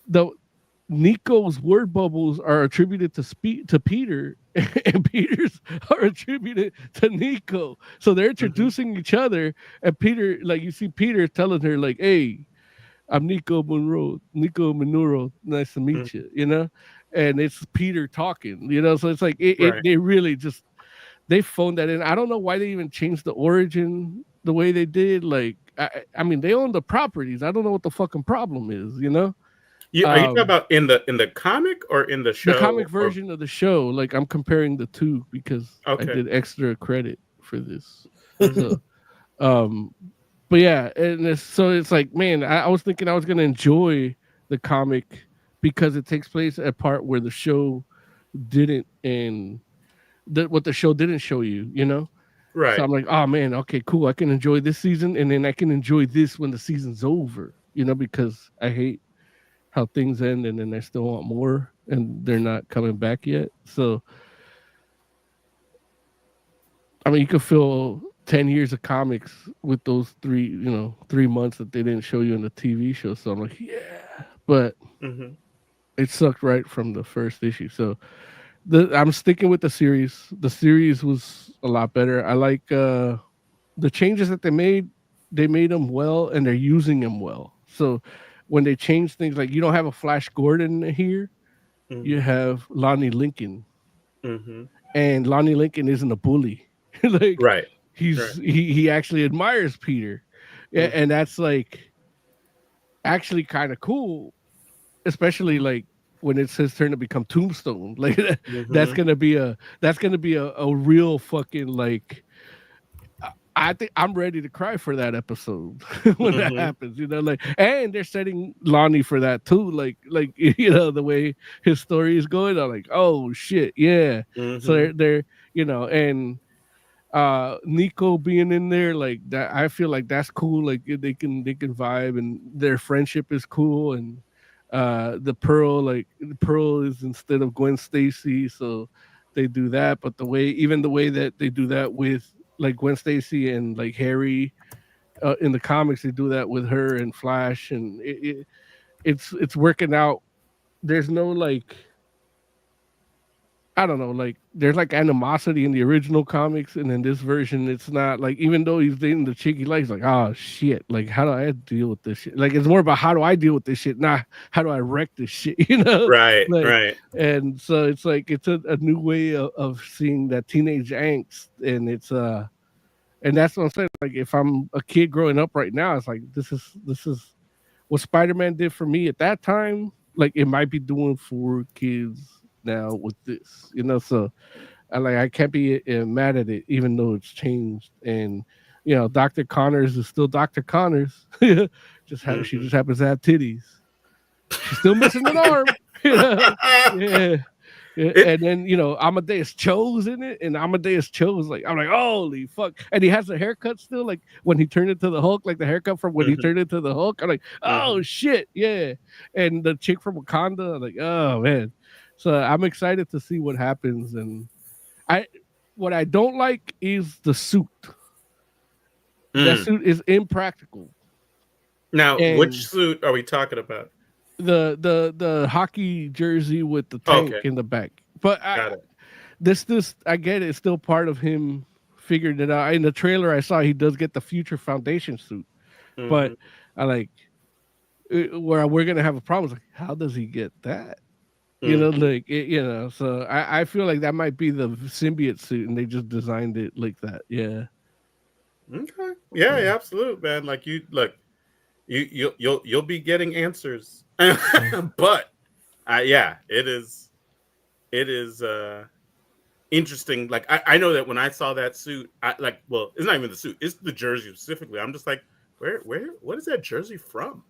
the Nico's word bubbles are attributed to Peter, and Peter's are attributed to Nico. So they're introducing each other, and Peter, like you see Peter telling her like, "Hey, I'm Nico Minoru. Nice to meet you," you know? And it's Peter talking, you know? So it's like, they really just, they phoned that in. I don't know why they even changed the origin the way they did. Like, I mean, they own the properties. I don't know what the fucking problem is, you know? Are you talking about in the comic or in the show? The comic version of the show. Like, I'm comparing the two because I did extra credit for this. So, but yeah, and so it's like, man, I was thinking I was gonna enjoy the comic because it takes place at a part where the show didn't, and what the show didn't show you, you know? Right. So I'm like, oh man, okay, cool. I can enjoy this season, and then I can enjoy this when the season's over, you know, because I hate how things end and then I still want more and they're not coming back yet. So I mean, you could fill 10 years of comics with those 3 months that they didn't show you in the TV show. So I'm like, yeah, but it sucked right from the first issue. So I'm sticking with the series. The series was a lot better. I like the changes that they made. They made them well, and they're using them well. So when they change things, like you don't have a Flash Gordon here, you have Lonnie Lincoln, and Lonnie Lincoln isn't a bully. Like, he actually admires Peter, and that's like actually kind of cool, especially like when it's his turn to become Tombstone. Like that's gonna be a real fucking like. I think I'm ready to cry for that episode when that happens, you know, like, and they're setting Lonnie for that too. Like, you know, the way his story is going, I'm like, oh shit. Yeah. So they're, you know, and Nico being in there, like that, I feel like that's cool. Like they can vibe, and their friendship is cool. And the Pearl is instead of Gwen Stacy, so they do that. But the way that they do that with like Gwen Stacy and like Harry in the comics, they do that with her and Flash, and it's working out. There's no like, I don't know, like there's like animosity in the original comics, and in this version, it's not like, even though he's dating the chick he likes, like, oh shit, like how do I deal with this shit? Like it's more about how do I deal with this shit, not how do I wreck this shit, you know? Right, like, right. And so it's like it's a new way of seeing that teenage angst, and it's and that's what I'm saying. Like if I'm a kid growing up right now, it's like this is what Spider-Man did for me at that time. Like it might be doing for kids now with this, you know. So I can't be mad at it, even though it's changed. And you know, Dr. Connors is still Dr. Connors. She just happens to have titties. She's still missing an arm. You know? Yeah. And then, you know, Amadeus Cho's in it, and Amadeus Cho's like, I'm like, holy fuck. And he has a haircut still, like when he turned into the Hulk, like the haircut from when he turned into the Hulk. I'm like, oh shit, yeah. And the chick from Wakanda, I'm like, oh man. So I'm excited to see what happens. And what I don't like is the suit. That suit is impractical. Now, which suit are we talking about? The hockey jersey with the tank in the back. But this I get it. It's still part of him figuring it out. In the trailer I saw, he does get the Future Foundation suit. But I like where we're gonna have a problem. Like, how does he get that? You know, like you know. So I feel like that might be the symbiote suit, and they just designed it like that. Yeah. Okay. Yeah, absolutely, man. Like you'll be getting answers, but Yeah, it is. It is interesting. Like I know that when I saw that suit, it's not even the suit; it's the jersey specifically. I'm just like, what is that jersey from?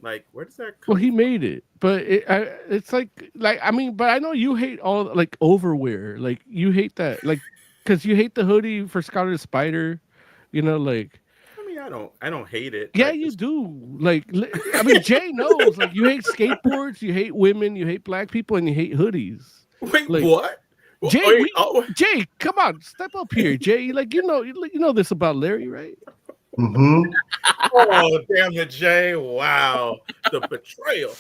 Like, where does that come Well, he from? made it, but it's like I mean, but I know you hate all like overwear. Like you hate that, like because you hate the hoodie for Scarlet Spider. You know, like I mean, I don't hate it. yeah, you do. Like I mean, Jay knows. Like you hate skateboards, you hate women, you hate black people, and you hate hoodies. Wait, Like, what? Jay, Jay, come on, step up here, Jay. Like you know this about Larry, right? Mm-hmm. Oh, damn it, Jay. Wow. The betrayal.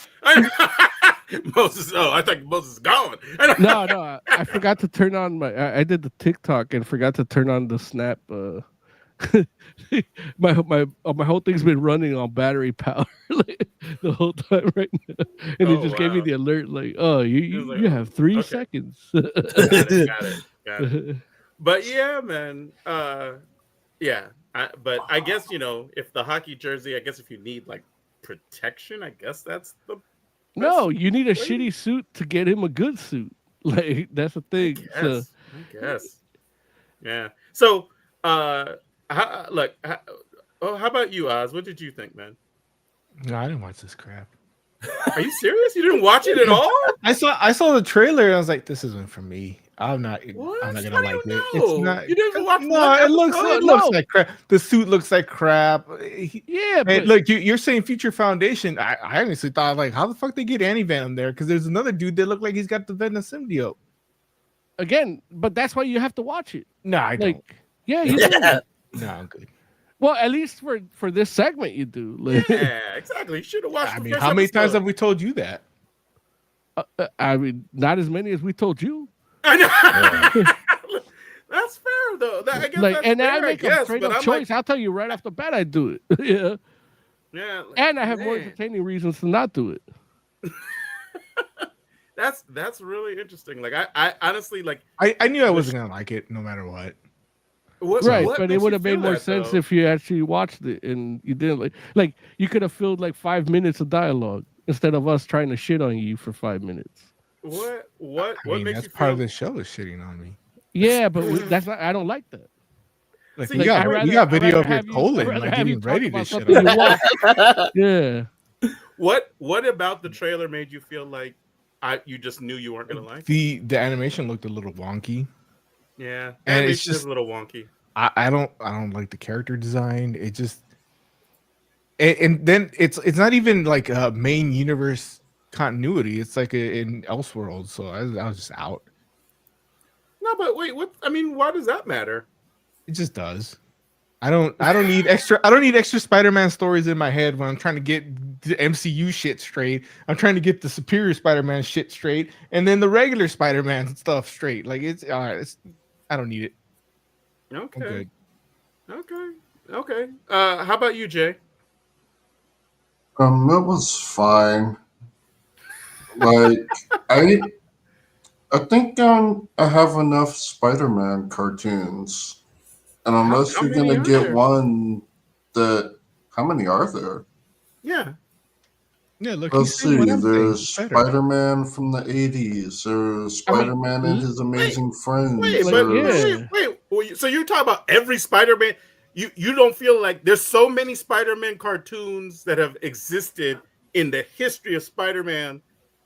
Moses, I thought Moses is gone. No, I forgot to turn on I did the TikTok and forgot to turn on the Snap. My whole thing's been running on battery power the whole time right now. And it just gave me the alert like, oh, you have 3 seconds. Got it. But yeah, man. Yeah. But I guess, if the hockey jersey, I guess if you need like protection, I guess that's the No, you need a shitty suit to get him a good suit. Like that's the thing. I guess. Yeah. So how about you, Oz? What did you think, man? No, I didn't watch this crap. Are you serious? You didn't watch it at all? I saw the trailer and I was like, this isn't for me. I'm not gonna like it. It's not. You didn't even watch. No, it looks like crap. The suit looks like crap. Yeah, but look, you're saying Future Foundation. I honestly thought like, how the fuck they get Anti-Venom there? Because there's another dude that looked like he's got the Venom symbiote. Again, but that's why you have to watch it. No, I don't. Yeah, you do. No, I'm good. Well, at least for this segment, you do. Like, yeah, exactly. You should have watched. I mean, how many times have we told you that? I mean, not as many as we told you. I know. That's fair though. I guess like, that's and fair, I make a straight up choice. I'll tell you right off the bat, I do it. Yeah. Yeah. And I have more entertaining reasons to not do it. That's really interesting. Like I honestly like. I knew I wasn't gonna like it no matter what. But it would have made more sense if you actually watched it and you didn't like you could have filled like 5 minutes of dialogue instead of us trying to shit on you for 5 minutes. What I mean, makes that's you part feel... of the show is shitting on me. Yeah, but that's not. I don't like that. Like, you got video of your colon like getting ready to shit on. Yeah. What about the trailer made you feel like you just knew you weren't gonna like it? The animation looked a little wonky. Yeah, and it's just a little wonky. I don't like the character design. It just and then it's not even like a main universe continuity. It's like in Elseworlds. So I was just out. No, but wait, what? I mean, why does that matter? It just does. I don't need extra Spider-Man stories in my head when I'm trying to get the MCU shit straight. I'm trying to get the Superior Spider-Man shit straight, and then the regular Spider-Man stuff straight. Like it's all right. I don't need it. Okay. Okay. How about you, Jay? It was fine. Like I think I have enough Spider-Man cartoons, and unless you're gonna get one that, how many are there? Yeah. Yeah, look. Let's see. There's Spider-Man from the 80s. There's Spider-Man and His Amazing Friends. Wait. So you're talking about every Spider-Man? You don't feel like there's so many Spider-Man cartoons that have existed in the history of Spider-Man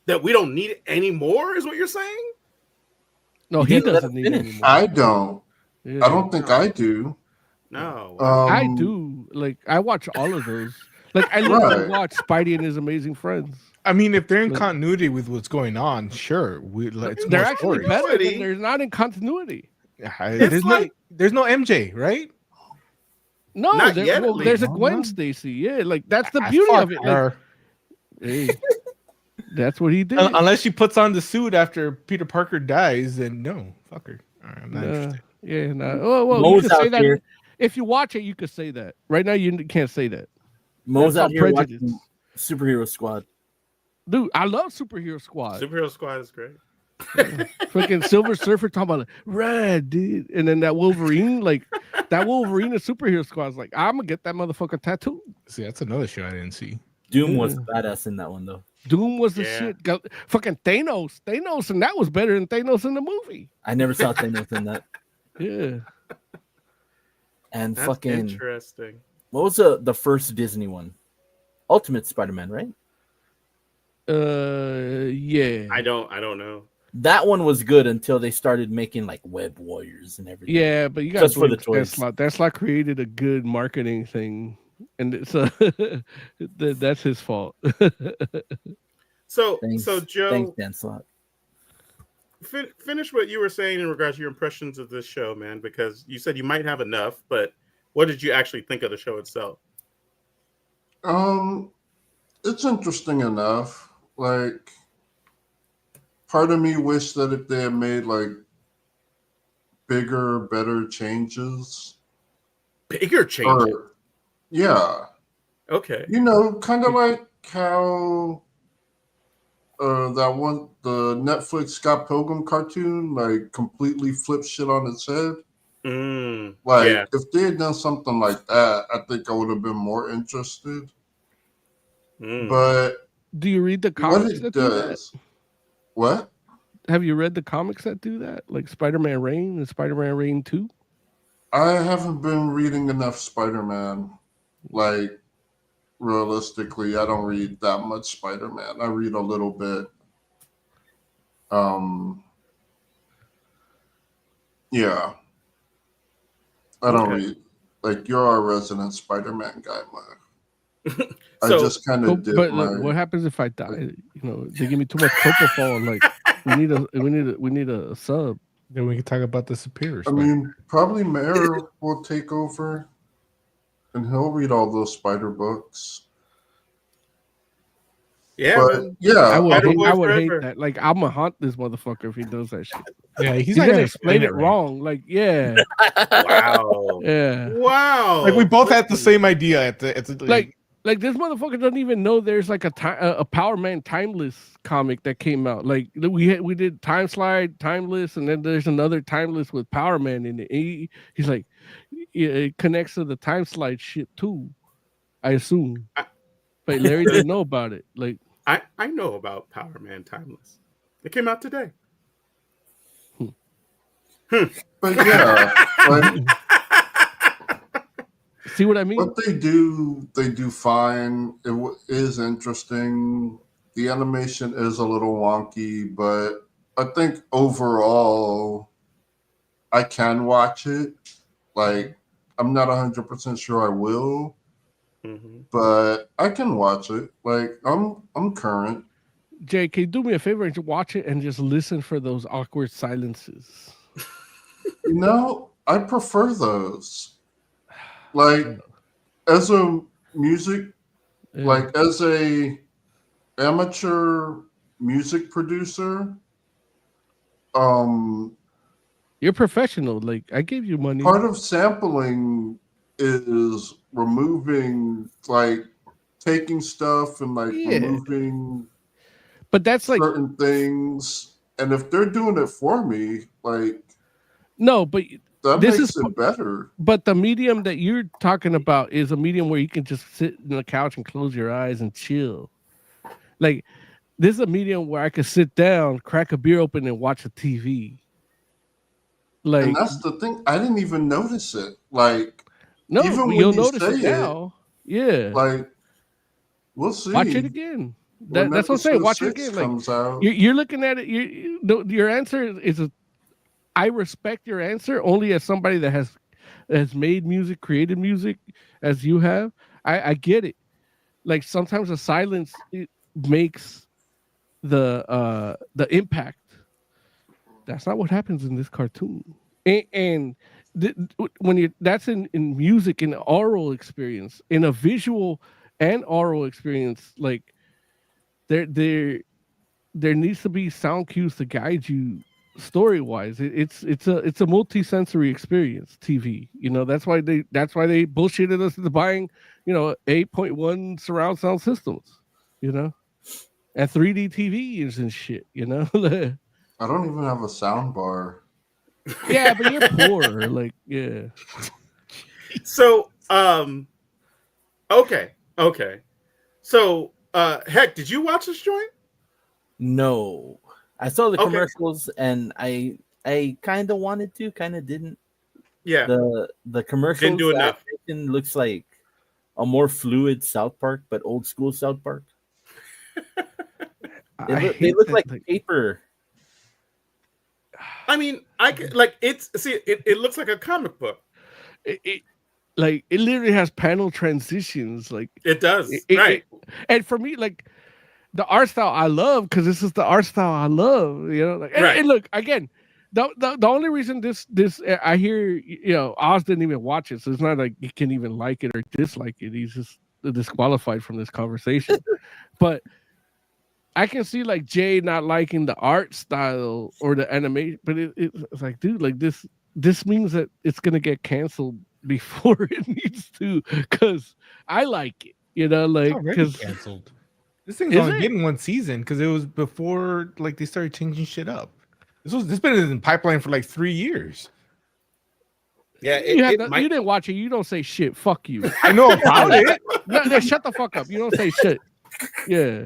that we don't need it anymore? Is what you're saying? No, he doesn't need it anymore. I don't. Yeah. I don't think I do. No, I do. Like I watch all of those. Like I literally watch Spidey and His Amazing Friends. I mean, if they're in continuity with what's going on, sure. They're actually better than they're not in continuity. There's no MJ, right? No, there's a Gwen Stacy. Yeah, like that's the beauty of it. Like, hey, that's what he did. Unless she puts on the suit after Peter Parker dies, then no, fuck her. All right, I'm not interested. Yeah, no. Well, you can say that. If you watch it, you could say that. Right now, you can't say that. Mo's out here watching Superhero Squad. Dude, I love Superhero Squad. Superhero Squad is great. Freaking Silver Surfer talking about red, dude. And then that Wolverine, like that Wolverine of Superhero Squad is like, I'm gonna get that motherfucker tattooed. See, that's another show I didn't see. Doom was badass in that one though. Doom was the Yeah. shit. Fucking Thanos, and that was better than Thanos in the movie. I never saw Thanos in that. Yeah. And That's fucking interesting. what was the first Disney one? Ultimate Spider-Man, right? Yeah. I don't know. That one was good until they started making like Web Warriors and everything. Yeah, but you got just for the toys. That's like created a good marketing thing, and it's that's his fault. So Thanks, Joe, thanks, Dan Slott. Finish what you were saying in regards to your impressions of this show, man, because you said you might have enough, but what did you actually think of the show itself? It's interesting enough. Like, part of me wished that if they had made like bigger, better changes. Bigger changes? Yeah. Okay. You know, kind of like how that one, the Netflix Scott Pilgrim cartoon, like completely flipped shit on its head. Like, if they had done something like that, I think I would have been more interested. But do you read the comics that do that? What? Have you read the comics that do that? Like Spider-Man Reign and Spider-Man Reign 2? I haven't been reading enough Spider-Man. Like, realistically, I don't read that much Spider-Man. I read a little bit. Yeah. I don't read. Like, you're our resident Spider-Man guy, man. I just kind of did. But look, what happens if I die? You know, they give me too much propofol. Like, we need a sub. Then we can talk about the superior. I mean, probably Mayor will take over, and he'll read all those Spider books. Yeah, but, yeah. I would hate that. Like, I'm gonna haunt this motherfucker if he does that shit. Yeah, he's gonna gonna explain it wrong. Like, yeah. Wow. Yeah. Wow. Like, we both had the same idea at the like this motherfucker doesn't even know there's like a Power Man Timeless comic that came out. Like we did Time Slide, Timeless, and then there's another Timeless with Power Man in it. He's like, it connects to the Time Slide shit too, I assume. But Larry didn't know about it. Like, I know about Power Man Timeless. It came out today. But yeah, like, see what I mean? What they do fine. It is interesting. The animation is a little wonky, but I think overall, I can watch it. Like, I'm not 100% sure I will, but I can watch it. Like, I'm current. Jay, can you do me a favor and watch it and just listen for those awkward silences? You know, I prefer those. Like, as a music, like as a amateur music producer, you're professional. Like, I gave you money. Part of sampling is removing, like, taking stuff and like removing. But that's like certain things, and if they're doing it for me, like, no, but that this makes is it better. But the medium that you're talking about is a medium where you can just sit on the couch and close your eyes and chill. Like, this is a medium where I could sit down, crack a beer open, and watch a TV. Like, and that's the thing. I didn't even notice it. Like, no, even when you'll you notice say it now. Yeah, like, we'll see. Watch it again. That's what I'm saying. Watch it again. Like, you're looking at it. Your answer is I respect your answer only as somebody that has made music, created music, as you have. I get it. Like, sometimes the silence makes the impact. That's not what happens in this cartoon. And when that's in music, in oral experience, in a visual and oral experience, like, there needs to be sound cues to guide you story wise. It's a multi-sensory experience. TV, you know, that's why they bullshitted us into buying, 8.1 surround sound systems, and 3D TVs and shit, I don't even have a sound bar. Yeah, but you're poor. Like, yeah. So okay, so Heck, did you watch this joint? No, I saw the Okay. commercials and I kind of wanted to, kind of didn't. Yeah. The commercials Didn't do enough. looks like a more fluid South Park, but old school South Park. They look like paper. I mean, I could, like it looks like a comic book. It literally has panel transitions. Like it does, right? And for me, like the art style I love, because this is the art style I love. You know, like and look again. The only reason this I hear, Oz didn't even watch it, so it's not like he can even like it or dislike it. He's just disqualified from this conversation. But I can see like Jay not liking the art style or the animation, but it's like, dude, like this means that it's gonna get canceled before it needs to, because I like it, like because canceled. This thing's only getting one season because it was before like they started changing shit up. This been in the pipeline for like 3 years. Yeah, you didn't watch it. You don't say shit. Fuck you. I know about it. No, shut the fuck up. You don't say shit. Yeah.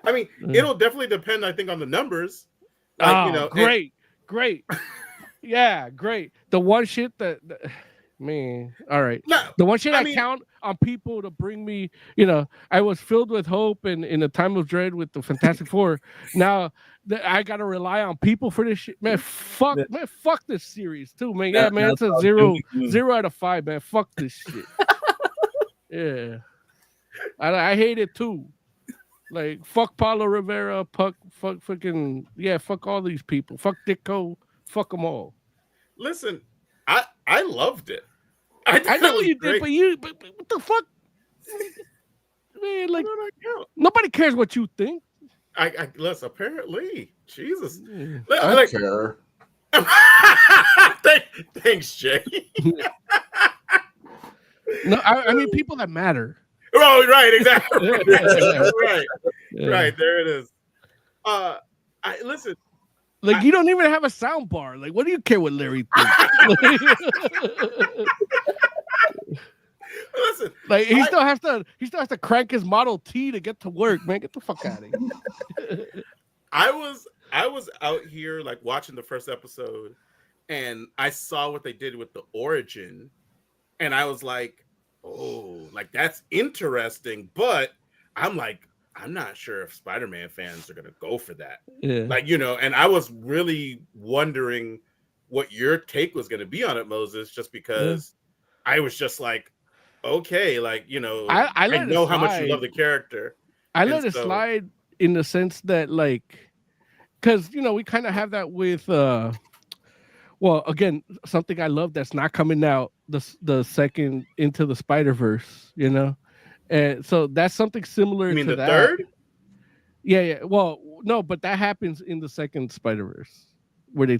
I mean, it'll definitely depend, I think, on the numbers. Like, great. Yeah, great. The one shit that man, all right. No, the one shit I count on people to bring me, I was filled with hope and in a time of dread with the Fantastic Four. Now I gotta rely on people for this shit. Man, fuck this series too, man. Yeah, man, it's a 0 out of 5, man. Fuck this shit. Yeah. I hate it too. Like, fuck Paulo Rivera, fuck fucking, fuck all these people. Fuck Ditko, fuck them all. Listen, I loved it. I know you did, but what the fuck? Man, like, nobody cares what you think. Listen, apparently, Jesus. I care. Thanks, Jay. No, I mean people that matter. Oh, right, exactly. Right. There it is. Listen. Like, you don't even have a sound bar. Like, what do you care what Larry thinks? Listen, like he still has to crank his Model T to get to work, man. Get the fuck out of here. I was out here like watching the first episode, and I saw what they did with the origin, and I was like, oh, like that's interesting, but I'm not sure if Spider-Man fans are gonna go for that. Yeah. Like, and I was really wondering what your take was gonna be on it, Moses, just because I was just like, okay, like, I know how much you love the character. I let it slide in the sense that, like, because we kind of have that with well, again, something I love that's not coming out the second Into the Spider-Verse, and so that's something similar. You mean to the that. third? Yeah. Well, no, but that happens in the second Spider-Verse, where they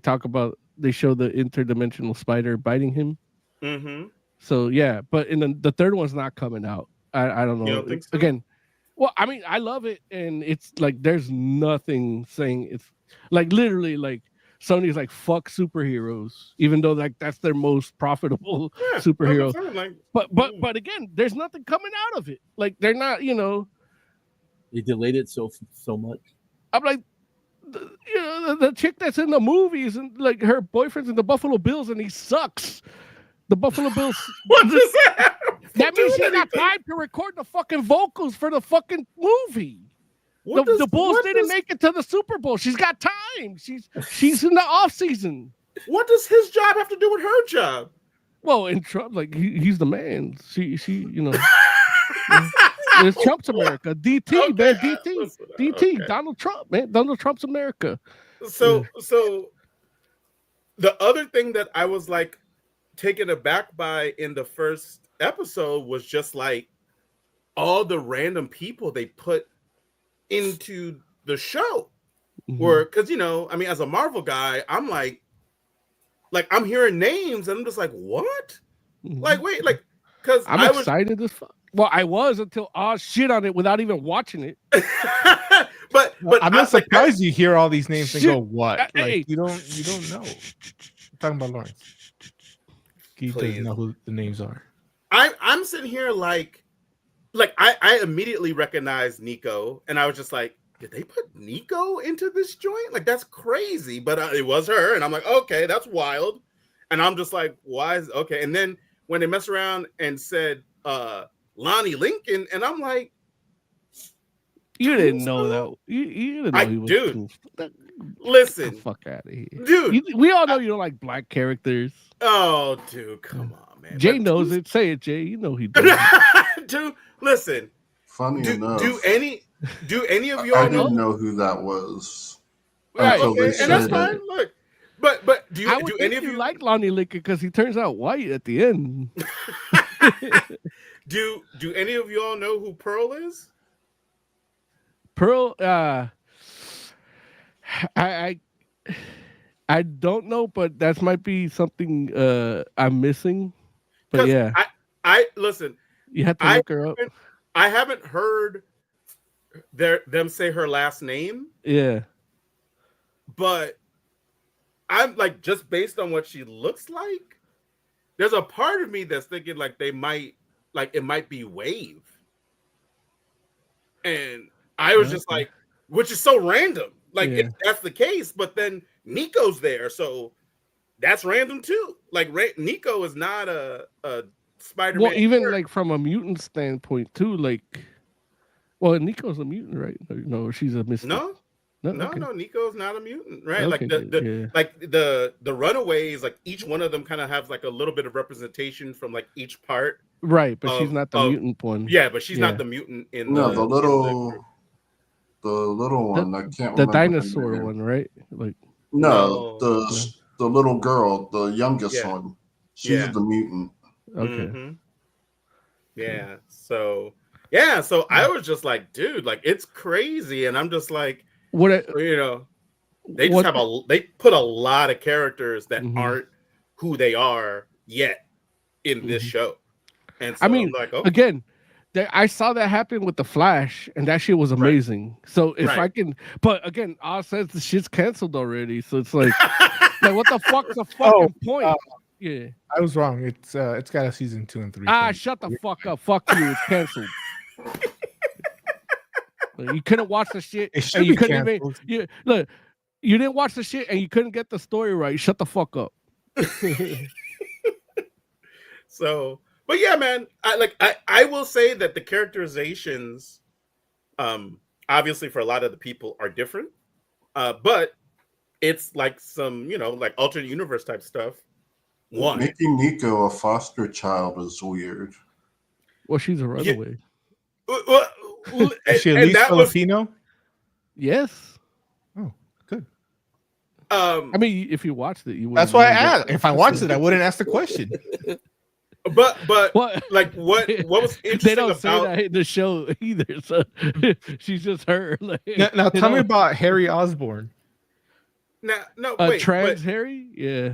show the interdimensional spider biting him. Mm-hmm. So yeah, but in the third one's not coming out. I don't know. You don't think so? Again, well, I mean, I love it, and it's like there's nothing saying it's like literally like Sony's like fuck superheroes, even though like that's their most profitable superhero. But again, there's nothing coming out of it. Like they're not, They delayed it so much. I'm like, the chick that's in the movies and like her boyfriend's in the Buffalo Bills and he sucks. The Buffalo Bills. What does that? That means she got time to record the fucking vocals for the fucking movie. The Bulls didn't make it to the Super Bowl. She's got time. She's in the off season. What does his job have to do with her job? Well, in Trump, like he's the man. She it's Trump's America. DT, okay, man. DT. Okay. Donald Trump, man. Donald Trump's America. So the other thing that I was like taken aback by in the first episode was just like all the random people they put into the show. Where, because I mean, as a Marvel guy, I'm like I'm hearing names and I'm just like, what? Like, wait, like, because I'm excited as fuck. Well, I was until Oz shit on it without even watching it. but I'm not surprised you hear all these names and go, what? Like, hey. you don't know. I'm talking about Lawrence. He doesn't know who the names are. I'm sitting here like, like I immediately recognized Nico, and I was just like, did they put Nico into this joint? Like, that's crazy. But it was her, and I'm like, okay, that's wild. And I'm just like, why is okay? And then when they mess around and said Lonnie Lincoln, and I'm like, you didn't know that. You didn't know he was dude. Listen, get the fuck out of here, dude. We all know you don't like black characters. Oh, dude, come on, man. Jay knows it. Say it, Jay. You know he does. Dude, listen. Funny enough, do any of you I all didn't know who that was right, until they and said that's it. fine. Look, but do any of you like Lonnie Lincoln because he turns out white at the end? do any of you all know who Pearl is? Pearl, I don't know, but that might be something I'm missing. But yeah, I listen. You have to look her up. I haven't heard them say her last name. Yeah, but I'm like, just based on what she looks like, there's a part of me that's thinking like it might be Wave, and I was just like, which is so random. Like if that's the case, but then Nico's there, so that's random too. Like Nico is not a Spider-Man. Well, even like from a mutant standpoint too, like, well, Nico's a mutant, right? No, she's a mystic. No, okay. Nico's not a mutant, right? Okay, like the Runaways, like each one of them kind of have like a little bit of representation from like each part, right? But she's not the mutant one. Yeah, but she's not the mutant in the little one. I can't the remember dinosaur one, right? Like the little girl, the youngest one. She's the mutant. Okay. Mm-hmm. Yeah. So I was just like, dude, like it's crazy, and I'm just like, they just they put a lot of characters that aren't who they are yet in this show, and so I mean, I'm like, again, I saw that happen with the Flash, and that shit was amazing. Right. So if I can, but again, Oz says the shit's canceled already, so it's like, what the fuck's the fucking point? Yeah, I was wrong. It's got a season 2 and 3. Shut the fuck up. Fuck you. It's canceled. You couldn't watch the shit. It should be canceled. Look, you didn't watch the shit, and you couldn't get the story right. Shut the fuck up. So, but yeah, man, I will say that the characterizations, obviously for a lot of the people are different, but it's like some, like alternate universe type stuff. Making Nico a foster child is weird. Well, she's a runaway. Is she at least Filipino? Yes. Oh, good. I mean, if you watched it, you would. That's why I asked. If I watched it, I wouldn't ask the question. But like what was interesting they don't say that in the show either. So she's just her. Like, now tell me about Harry Osborn. Wait, trans Harry? Yeah.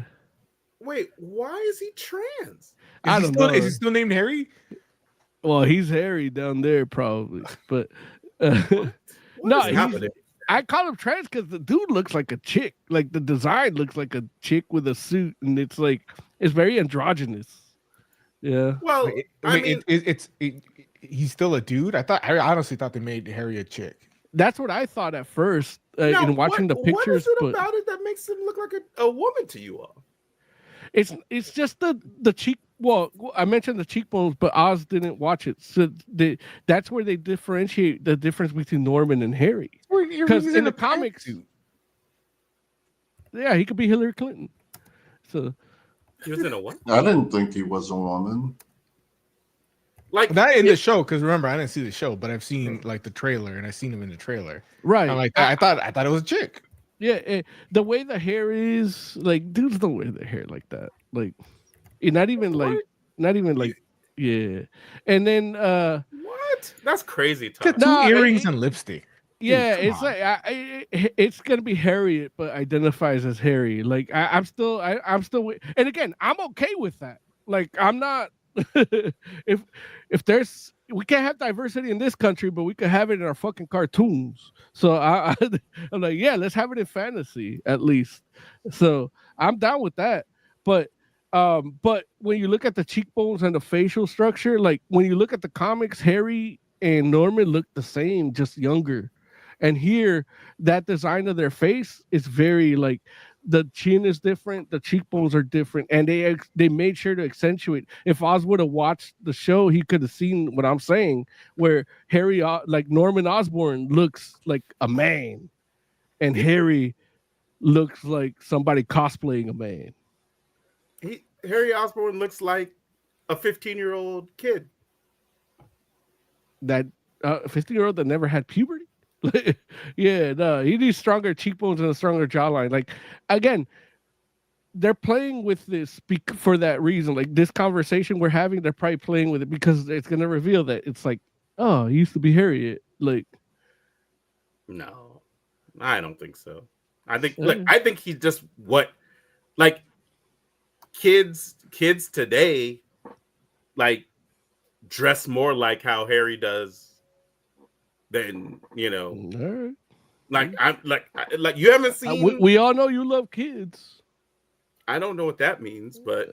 Wait, why is he trans? I don't know. Is he still named Harry? Well, he's Harry down there probably, but no, I call him trans because the dude looks like a chick. Like the design looks like a chick with a suit, and it's very androgynous. Yeah. Well, he's still a dude. I honestly thought they made Harry a chick. That's what I thought at first in watching the pictures. What is it about it that makes him look like a woman to you all? It's just the cheek. Well, I mentioned the cheekbones, but Oz didn't watch it, so that's where they differentiate the difference between Norman and Harry. Because in the comics, yeah, he could be Hillary Clinton. So he was in a what? I didn't think he was a woman. Like not in the show, because remember I didn't see the show, but I've seen like the trailer, and I seen him in the trailer. Right. I'm like, I thought it was a chick. Yeah, the way the hair is, like, dudes don't wear their hair like that. Like, not even like, yeah. And then what? That's crazy. Two earrings and lipstick. Yeah, dude, it's like it's gonna be Harriet, but identifies as Harry. Like I'm still, and again, I'm okay with that. Like I'm not. if there's, we can't have diversity in this country, but we could have it in our fucking cartoons. So I'm like, yeah, let's have it in fantasy at least. So I'm down with that. But But when you look at the cheekbones and the facial structure, like when you look at the comics, Harry and Norman look the same, just younger. And here, that design of their face is very like the chin is different, the cheekbones are different, and they made sure to accentuate. If Oz would have watched the show, he could have seen what I'm saying, where Harry, like Norman Osborn, looks like a man, and Harry looks like somebody cosplaying a man. Harry Osborn looks like a 15-year-old kid. That 15-year-old that never had puberty. Yeah, no, he needs stronger cheekbones and a stronger jawline. Like, again, they're playing with this for that reason. Like this conversation we're having, they're probably playing with it because it's gonna reveal that it's like, oh, he used to be Harriet. Like, no, I don't think so. I think he's just what, like, kids today, like, dress more like how Harry does than, you know. Right. Like I'm like you haven't seen. We all know you love kids. I don't know what that means, but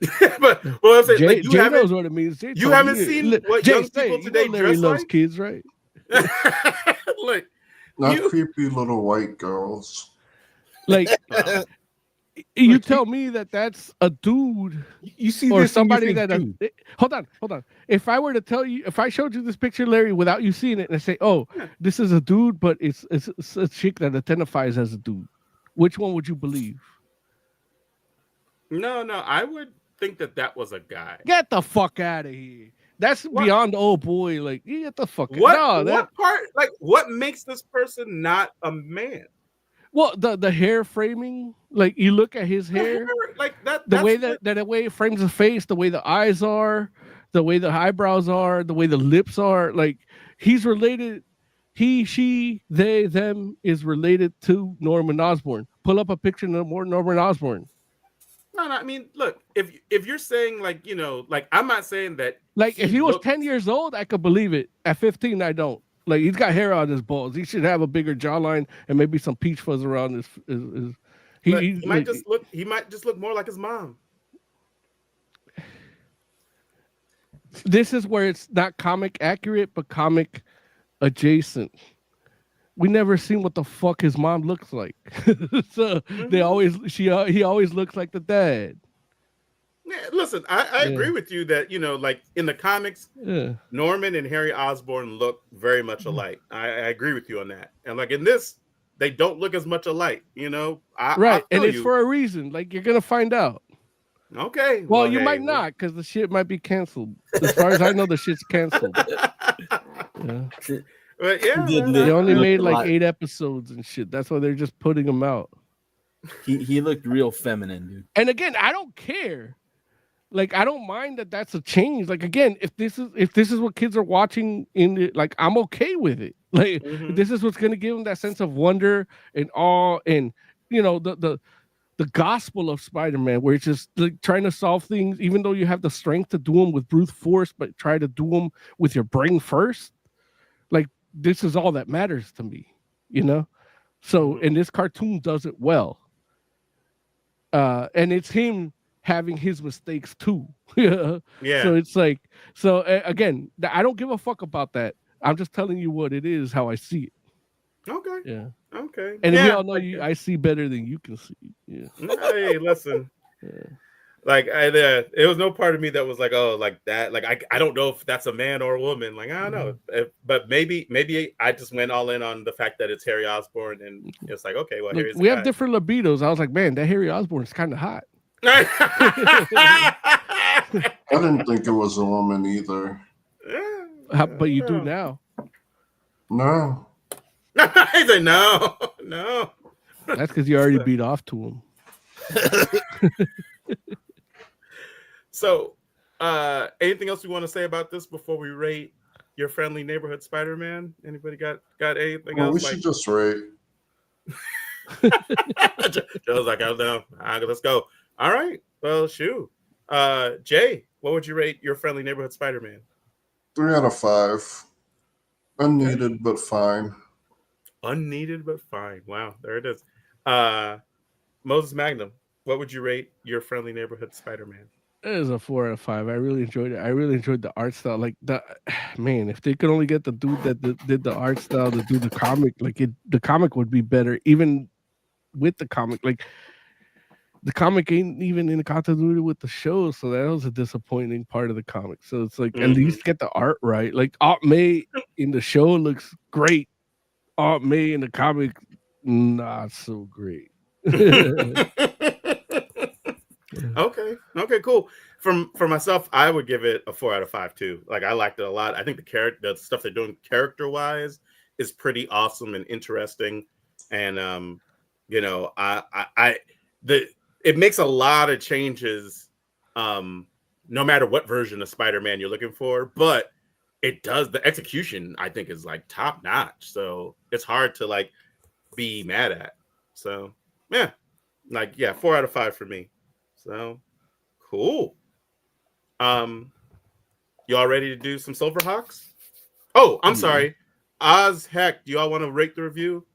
well, I'm saying, Jay, like, you Jay knows what it means. Jay you haven't seen what Jay, young people today Larry dress loves like. Kids, right? Like, Not creepy little white girls. Like, you tell me that's a dude. You see or this somebody and you that. think, dude. Hold on. If I were to tell you, if I showed you this picture, Larry, without you seeing it, and I say, "Oh, this is a dude," but it's a chick that identifies as a dude, which one would you believe? No, I would think that was a guy. Get the fuck out of here. That's beyond old boy. Like, you get the fuck what? out. No, what part? Like, what makes this person not a man? Well, the hair framing, like you look at his hair, like that. The way that the way it frames the face, the way the eyes are, the way the eyebrows are, the way the lips are, like he's related. He, she, they, them is related to Norman Osborn. Pull up a picture of Norman Osborn. No, I mean, look, if you're saying, like, you know, like, I'm not saying that. Like, if he was 10 years old, I could believe it. At 15, I don't. Like, he's got hair on his balls. He should have a bigger jawline and maybe some peach fuzz around his. He might just look. He might just look more like his mom. This is where it's not comic accurate, but comic adjacent. We never seen what the fuck his mom looks like. So he always looks like the dad. Yeah, listen, I agree with you that, you know, like in the comics, Norman and Harry Osborn look very much alike. I agree with you on that. And like in this, they don't look as much alike, you know. Right, and it's for a reason. Like, you're gonna find out. Okay. Well, you might not, because the shit might be canceled. As far as I know, the shit's canceled. Yeah. But yeah, they only made like 8 episodes and shit. That's why they're just putting them out. He looked real feminine, dude. And again, I don't care. Like, I don't mind that that's a change. Like, again, if this is what kids are watching in it, like, I'm okay with it. Like, this is what's gonna give them that sense of wonder and awe, and, you know, the gospel of Spider-Man, where it's just like trying to solve things, even though you have the strength to do them with brute force, but try to do them with your brain first. Like, this is all that matters to me, you know? So, and this cartoon does it well. And it's him having his mistakes too. Yeah. So it's like, again, I don't give a fuck about that. I'm just telling you what it is, how I see it. Okay. Yeah. Okay. And we all know I see better than you can see. Yeah. Hey, listen. Like, it was no part of me that was like, oh, like that. Like, I don't know if that's a man or a woman. Like, I don't know. But maybe I just went all in on the fact that it's Harry Osborn, and it's like, okay, well, Harry's we have different libidos. I was like, man, that Harry Osborn is kind of hot. I didn't think it was a woman either. But you do now. No. He said no. That's because you already beat off to him. So, anything else you want to say about this before we rate your friendly neighborhood Spider-Man? Anybody got anything else? We should just rate. Joe's like, I don't know. Let's go. All right. Well, shoot. Jay, what would you rate your friendly neighborhood Spider-Man? 3 out of 5. Unneeded, but fine. Unneeded, but fine. Wow, there it is. Moses Magnum, what would you rate your friendly neighborhood Spider-Man? It is a 4 out of 5. I really enjoyed it. I really enjoyed the art style. Like man, if they could only get the dude that did the art style to do the comic, like the comic would be better. Even with the comic, like the comic ain't even in continuity with the show, so that was a disappointing part of the comic. So it's like at least get the art right. Like Aunt May in the show looks great. Aunt May in the comic, not so great. Okay, cool. For myself, I would give it a 4 out of 5 too. Like I liked it a lot. I think the stuff they're doing character wise is pretty awesome and interesting. And you know, it makes a lot of changes, no matter what version of Spider-Man you're looking for, but it does, the execution I think is like top notch. So it's hard to like be mad at. So yeah, 4 out of 5 for me. So cool. Y'all ready to do some SilverHawks? Oh, I'm sorry. Oz, Heck, do y'all want to rate the review?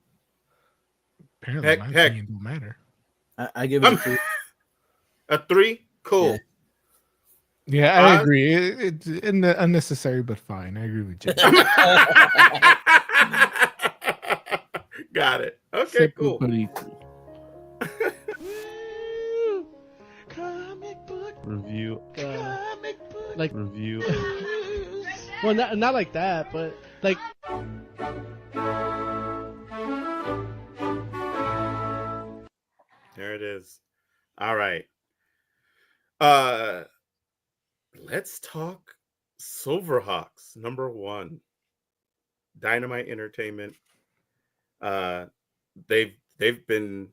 Apparently, my opinion don't matter. I give it a 3. A 3? Cool. Yeah, I agree. It's unnecessary, but fine. I agree with you. Got it. Okay, cool. Review. Like review. Well, not like that, but like. There it is. All right. Let's talk SilverHawks number 1. Dynamite Entertainment. They've been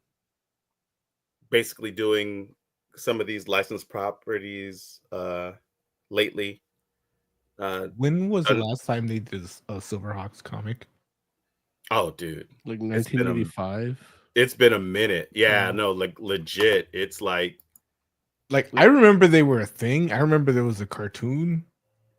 basically doing some of these licensed properties lately. When was the last time they did a SilverHawks comic? Oh, dude, like 1985. It's been a minute. Yeah, no, like legit. It's like I remember they were a thing. I remember there was a cartoon.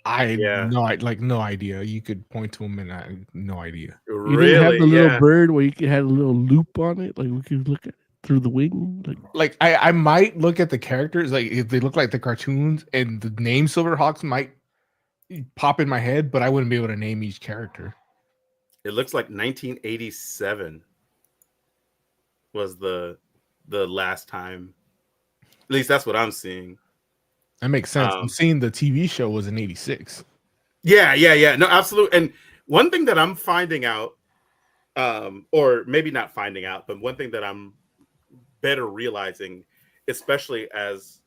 No idea. You could point to them and I had no idea. You didn't have the little bird where you could have a little loop on it, like we could look at it through the wing. Like I might look at the characters, like if they look like the cartoons, and the name SilverHawks might pop in my head, but I wouldn't be able to name each character. It looks like 1987 was the last time. At least that's what I'm seeing. That makes sense. I'm seeing the TV show was in 86. Yeah. No, absolutely. And one thing that I'm finding out, or maybe not finding out, but one thing that I'm better realizing, especially as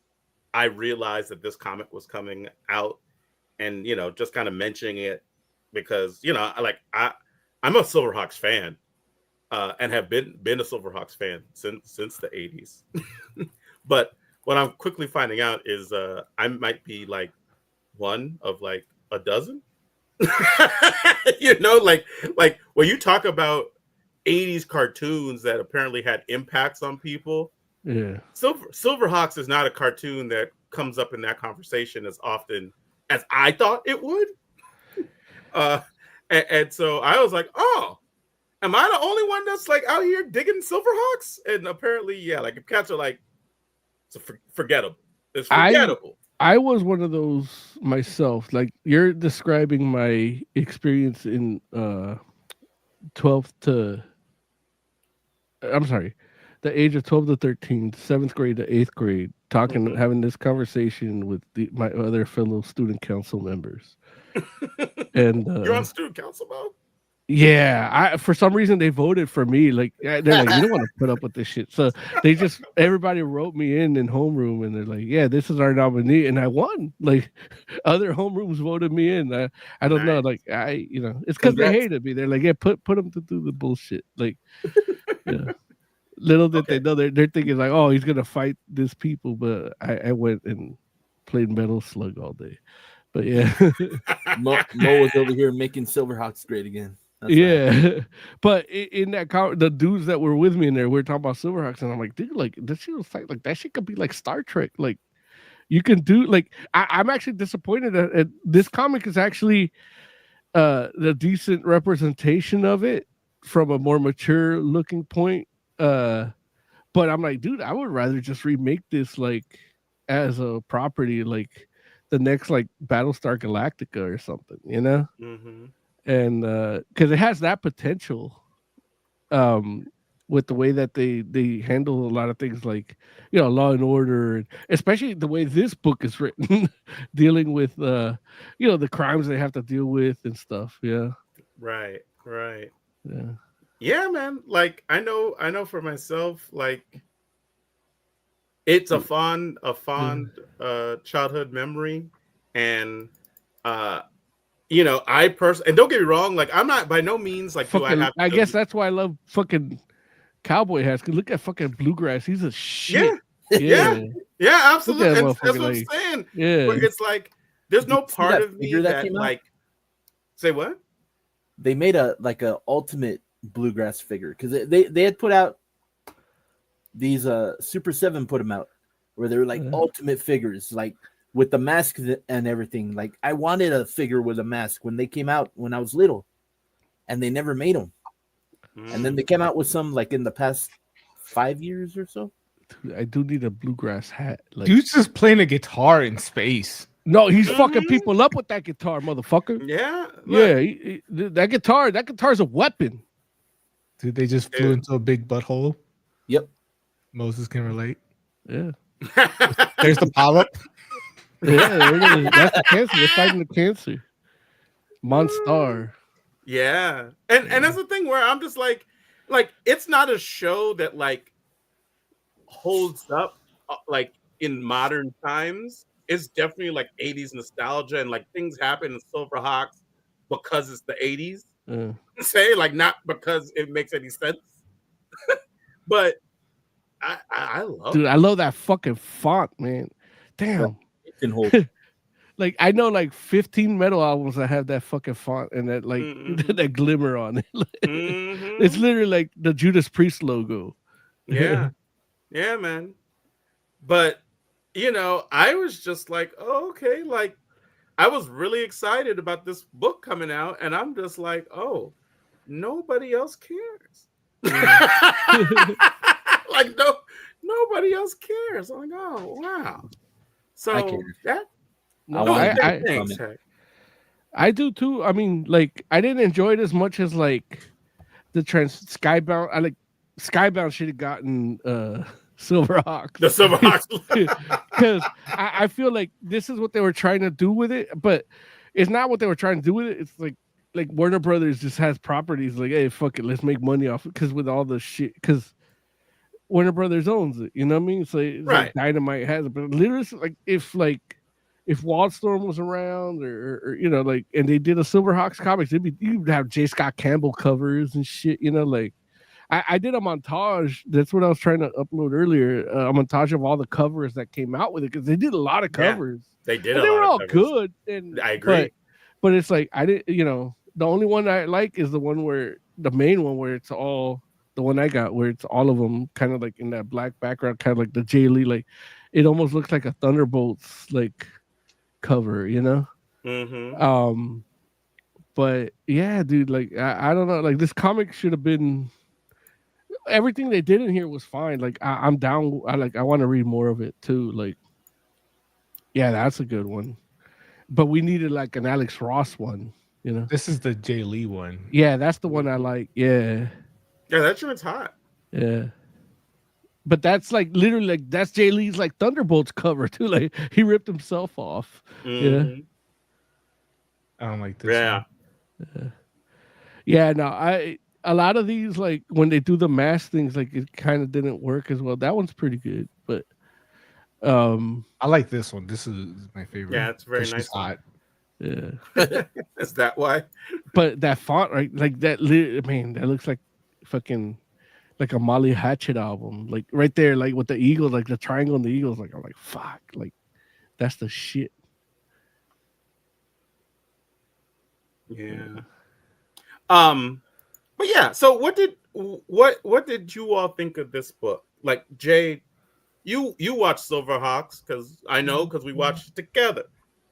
I realized that this comic was coming out, and just kind of mentioning it because I'm a SilverHawks fan, and have been a SilverHawks fan since the 80s. But what I'm quickly finding out is I might be like one of like a dozen. Like when you talk about 80s cartoons that apparently had impacts on people. Yeah. SilverHawks is not a cartoon that comes up in that conversation as often as I thought it would. And so I was like, oh, am I the only one that's like out here digging SilverHawks? And apparently, yeah, like cats are like, it's forgettable. It's forgettable. I was one of those myself. Like you're describing my experience in 12th to, I'm sorry, the age of 12 to 13, 7th grade to 8th grade, having this conversation with my other fellow student council members. And you're on student council, Mo? Yeah, for some reason they voted for me. Like they're like, you don't want to put up with this shit. So everybody wrote me in homeroom, and they're like, yeah, this is our nominee, and I won. Like other homerooms voted me in. I don't know. Like it's because they hated me. They're like, yeah, put them to do the bullshit. Like, yeah. Little did they know, they're thinking like, oh, he's gonna fight these people, but I went and played Metal Slug all day. But yeah, Mo was over here making SilverHawks great again. That's right. But in that the dudes that were with me in there, we were talking about SilverHawks, and I'm like, dude, like this shit was like that shit could be like Star Trek. Like you can do like I'm actually disappointed at this comic is actually the decent representation of it from a more mature looking point. But I'm like, dude, I would rather just remake this like as a property, like the next like Battlestar Galactica or something, you know? Mm-hmm. And because it has that potential, with the way that they handle a lot of things, like Law and Order, and especially the way this book is written, dealing with the crimes they have to deal with and stuff. Yeah. Right. Yeah. Yeah, man. Like I know for myself, like it's a fond childhood memory, and I personally, and don't get me wrong, like I'm not by no means like do I have. I guess that's why I love fucking cowboy hats. Cause look at fucking Bluegrass. He's a shit. Yeah, absolutely. And that's what I'm like, saying. Yeah, but it's like there's no part of me that like say what they made a ultimate Bluegrass figure, because they had put out these Super 7 put them out where they were like ultimate figures, like with the mask and everything. Like I wanted a figure with a mask when they came out when I was little, and they never made them. And then they came out with some like in the past 5 years or so. Dude, I do need a Bluegrass hat. Like, dude's just playing a guitar in space. No, he's fucking people up with that guitar, motherfucker. Yeah, yeah. That guitar's a weapon. Dude, they just flew into a big butthole. Yep. Moses can relate. Yeah. There's the polyp. Yeah, that's the cancer. They're fighting the cancer. Monstar. Yeah. And that's the thing where I'm just like it's not a show that like holds up like in modern times. It's definitely like 80s nostalgia, and like things happen in SilverHawks because it's the 80s. Say like not because it makes any sense. But I love Dude, I love that fucking font, man. Damn. It can hold. Like I know like 15 metal albums that have that fucking font and that like that glimmer on it. It's literally like the Judas Priest logo. Yeah. Yeah, man. But I was just like, oh, okay, like I was really excited about this book coming out, and I'm just like, oh, nobody else cares. Like nobody else cares. I'm like, oh wow. So I do too. I mean, like I didn't enjoy it as much as like the Skybound. I like Skybound should have gotten SilverHawks. The SilverHawks. Because I feel like this is what they were trying to do with it, but it's not what they were trying to do with it. It's like Warner Brothers just has properties like, hey, fuck it, let's make money off it. Because with all the shit, because Warner Brothers owns it, you know what I mean? So it's right. Like Dynamite has it, but literally, if Wildstorm was around, or and they did a SilverHawks comics, you'd have J. Scott Campbell covers and shit, like. I did a montage. That's what I was trying to upload earlier. A montage of all the covers that came out with it, because they did a lot of covers. Yeah, they did. And they were all good. And I agree. But it's like I didn't. The only one I like is the one where the main one where it's all the one I got where it's all of them kind of like in that black background, kind of like the Jay Lee. Like it almost looks like a Thunderbolts like cover, Mm-hmm. But yeah, dude. Like I don't know. Like this comic should have been. Everything they did in here was fine. Like I'm down. I want to read more of it too. Like, yeah, that's a good one. But we needed like an Alex Ross one. This is the Jay Lee one. Yeah, that's the one I like. Yeah. Yeah, that shit's hot. Yeah. But that's like literally like that's Jay Lee's like Thunderbolts cover too. Like he ripped himself off. Mm-hmm. Yeah. I don't like this. Yeah. One. Yeah. No, a lot of these, like when they do the mask things, like it kind of didn't work as well. That one's pretty good, but I like this one. This is my favorite. Yeah, it's very nice. Hot. Yeah, is that why? But that font, right? Like that, man, that looks like fucking like a Molly Hatchet album. Like right there, like with the eagles, like the triangle and the eagles. Like I'm like, fuck, like that's the shit. Yeah. But yeah, so what did you all think of this book? Like Jay, you watched SilverHawks because I know because we watched it together.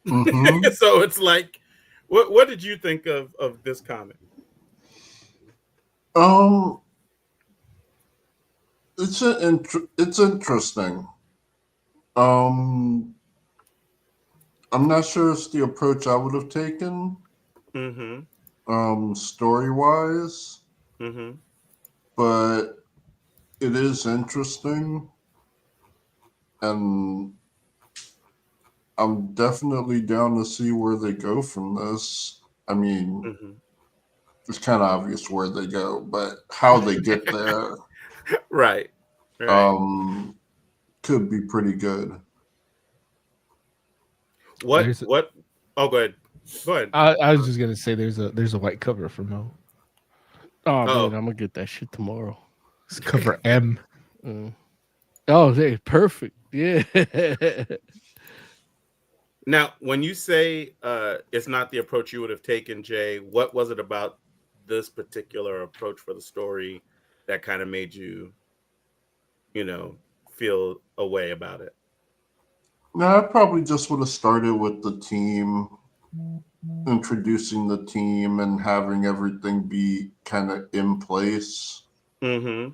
Mm-hmm. So it's like, what did you think of this comic? It's interesting. I'm not sure it's the approach I would have taken. Story wise. But it is interesting. And I'm definitely down to see where they go from this. I mean, it's kind of obvious where they go, but how they get there, right. could be pretty good. What? Oh, go ahead. Go ahead. I was just gonna say there's a white cover for Mo. Oh man, I'm gonna get that shit tomorrow. It's cover M. Oh, hey, perfect. Yeah. Now, when you say it's not the approach you would have taken, Jay, what was it about this particular approach for the story that kind of made you, feel a way about it? No, I probably just would have started with the team, introducing the team and having everything be kind of in place. I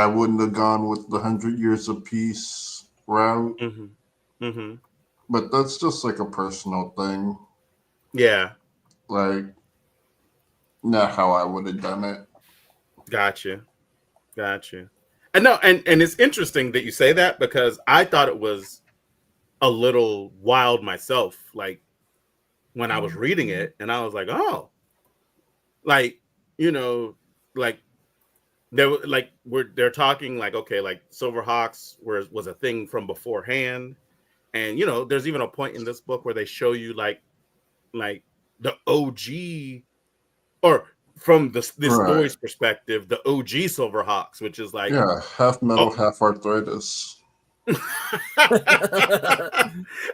wouldn't have gone with the 100 Years of Peace route. But that's just like a personal thing. Yeah. Like, not how I would have done it. Gotcha. And no, and it's interesting that you say that because I thought it was a little wild myself. Like when I was reading it, and I was like, oh, like like they're talking like, okay, like SilverHawks was a thing from beforehand, and there's even a point in this book where they show you like the OG, or from this story's perspective, the OG SilverHawks, which is like half metal, half arthritis. And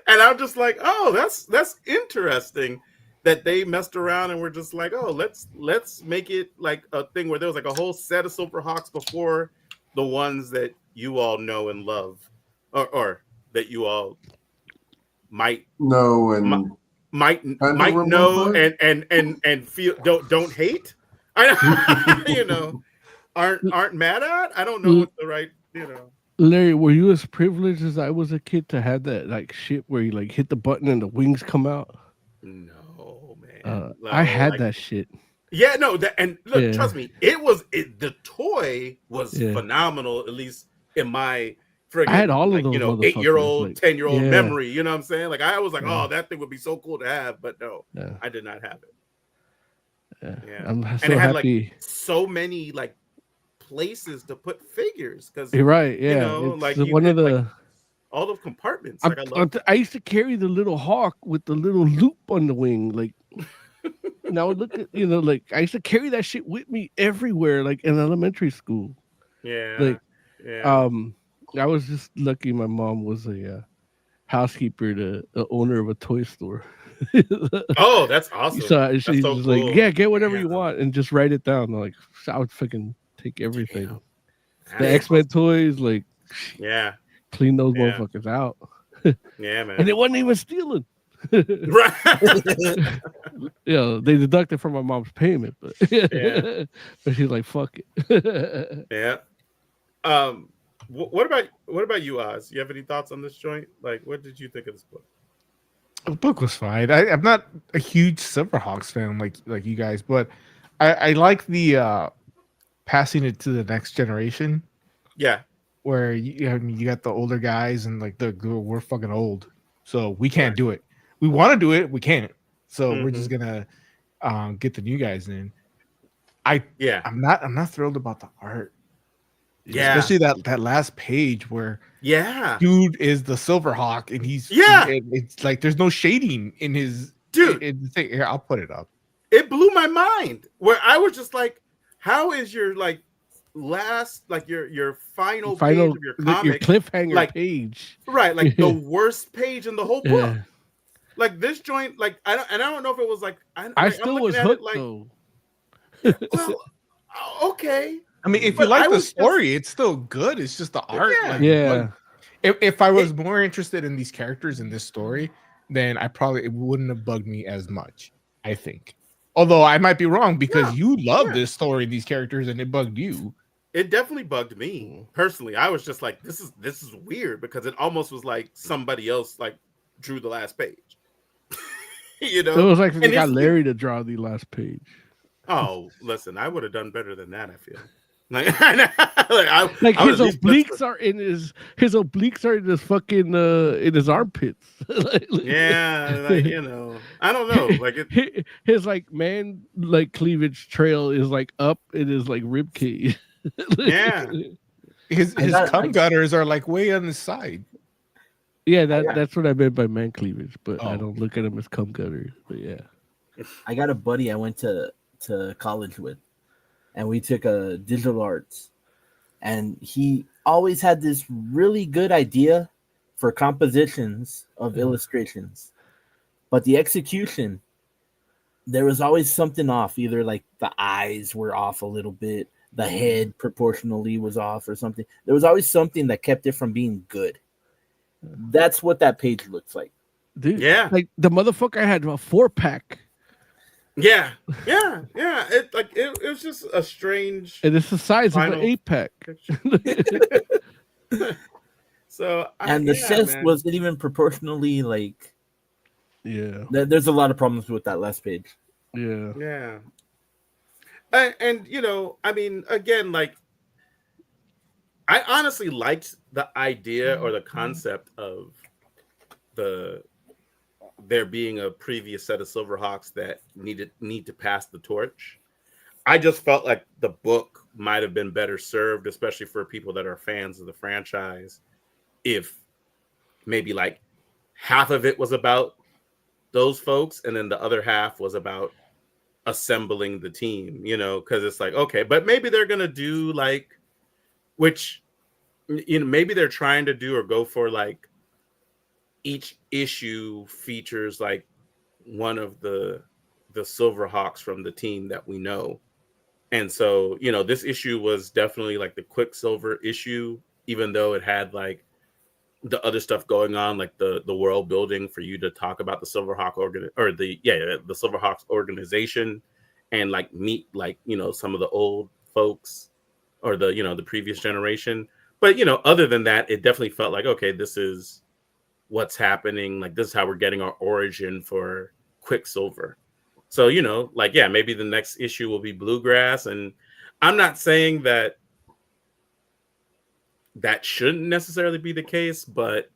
I'm just like, oh, that's interesting that they messed around and were just like, oh, let's make it like a thing where there was like a whole set of SilverHawks before the ones that you all know and love, or that you all might know and might know and feel don't hate. I aren't mad at. I don't know what's the right. Larry, were you as privileged as I was a kid to have that like shit where you like hit the button and the wings come out? No, man. I had that shit. Yeah, no, and look, trust me, the toy was phenomenal, at least in my friggin', I had all of those 8-year-old, like, 10-year-old memory, you know what I'm saying? Like I was like, oh, that thing would be so cool to have, but no, I did not have it. Yeah. I'm so and it had happy. like so many like places to put figures because you're right, yeah. Like one of the like, all those compartments. Like I used to carry the little hawk with the little loop on the wing, like. Now look at like I used to carry that shit with me everywhere, like in elementary school. Yeah. I was just lucky. My mom was a housekeeper, the owner of a toy store. Oh, that's awesome! So she's so just cool. like, yeah, get whatever you want and just write it down. I'm like, I would fucking take everything. The X-Men toys, like, clean those motherfuckers out. Yeah, man. And it wasn't even stealing. Right. They deducted from my mom's payment, but but she's like, fuck it. Yeah. What about you, Oz? You have any thoughts on this joint? Like, what did you think of this book? The book was fine. I'm not a huge SilverHawks fan like you guys, but I like the passing it to the next generation. Yeah. Where you got the older guys and like we're fucking old, so we can't do it. We want to do it, we can't. So we're just gonna get the new guys in. I'm not thrilled about the art. Yeah, especially that last page where dude is the SilverHawk and he's it's like there's no shading in his dude. Here, I'll put it up. It blew my mind where I was just like, how is your like last like your final page of your comic, your cliffhanger like, page, right? Like the worst page in the whole book. Like this joint, like I don't know if it was like I still was hooked though. Well, okay. I mean, if you like the story, it's still good. It's just the art. If I was more interested in these characters in this story, then it wouldn't have bugged me as much, I think. Although I might be wrong because you love this story and these characters and it bugged you. it definitely bugged me personally. I was just like, this is weird because it almost was like somebody else like drew the last page. You know, It was like they And got it's- Larry to draw the last page. Oh, listen, I would have done better than that. I feel like, Like I would his at least obliques are in his obliques are in his fucking in his armpits. yeah, like, you know, I don't know, like his like man like cleavage trail is like up in his like rib cage. yeah, His cum gutters are like way on the side. Yeah, that's what I meant by man cleavage, but I Oh. don't look at him as cum gutters. But yeah, I got a buddy I went to college with, and we took a digital arts, and he always had this really good idea for compositions of illustrations, but the execution, there was always something off. Either like the eyes were off a little bit, the head proportionally was off, or something. There was always something that kept it from being good. That's what that page looks like. dude. Yeah. Like the motherfucker had a 4-pack, yeah. It was just a strange. and it's the size Final of an 8-pack. So And the chest wasn't even proportionally like. Yeah. There's a lot of problems with that last page. Yeah. Yeah. And you know, I mean, again, like, I honestly liked the idea or the concept of there being a previous set of SilverHawks that need to pass the torch. I just felt like the book might have been better served, especially for people that are fans of the franchise, if maybe like half of it was about those folks and then the other half was about assembling the team, you know, because it's like, okay, but maybe they're gonna do like, which, you know, maybe they're trying to do or go for like each issue features like one of the SilverHawks from the team that we know. And so, you know, this issue was definitely like the Quicksilver issue, even though it had like the other stuff going on, like the world building for you to talk about the SilverHawk the SilverHawks organization and like meet like, you know, some of the old folks or the, you know, the previous generation. But, you know, other than that, it definitely felt like, okay, this is what's happening. Like, this is how we're getting our origin for Quicksilver. So, you know, like, yeah, maybe the next issue will be Bluegrass. And I'm not saying that shouldn't necessarily be the case, but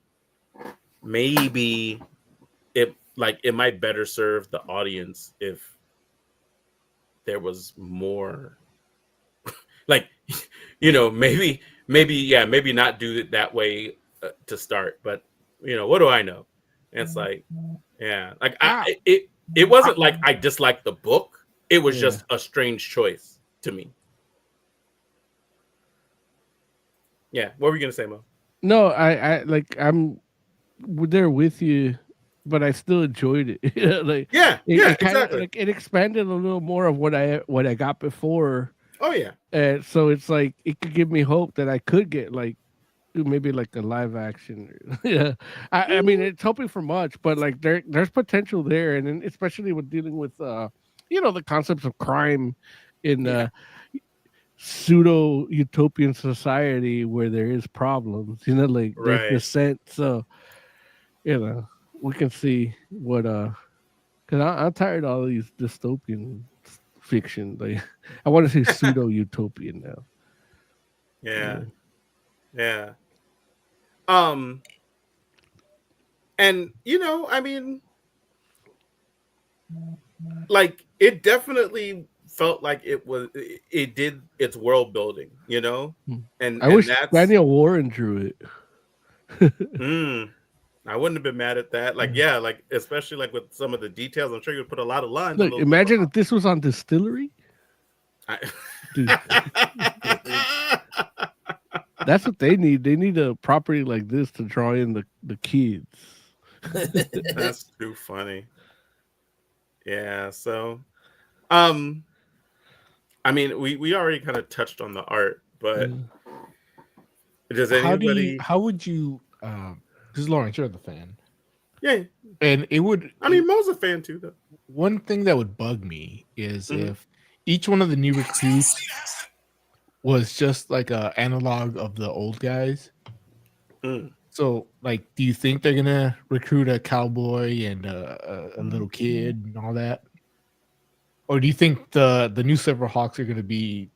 maybe it might better serve the audience if there was more like, you know, maybe not do it that way to start, but you know, what do I know? And it's like, yeah, like it wasn't like I disliked the book. It was just a strange choice to me. Yeah, what were you gonna say, Mo? No, I'm there with you, but I still enjoyed it. Like, it exactly. Like, it expanded a little more of what I got before. Oh yeah, and so it's like it could give me hope that I could get like maybe like a live action. Yeah, I mean, it's hoping for much, but like there's potential there, and then especially with dealing with you know, the concepts of crime in pseudo utopian society where there is problems, you know, like there's dissent. So, you know, we can see what because I'm tired of all these dystopian fiction. Like, I want to say pseudo utopian now. Yeah. And you know, I mean, like, it definitely felt like it did its world building, you know. And I wish Daniel Warren drew it. I wouldn't have been mad at that. Like, yeah, like especially like with some of the details, I'm sure you would put a lot of lines. Look, imagine if this was on Distillery. Dude. That's what they need. They need a property like this to draw in the kids. That's too funny. Yeah, so I mean, we already kind of touched on the art, but does anybody how would you because Lawrence, you're the fan. Yeah. And it would, I mean, Mo's a fan too, though. One thing that would bug me is if each one of the new recruits was just like a analog of the old guys. So, like, do you think they're gonna recruit a cowboy and a little kid and all that, or do you think the new SilverHawks are gonna be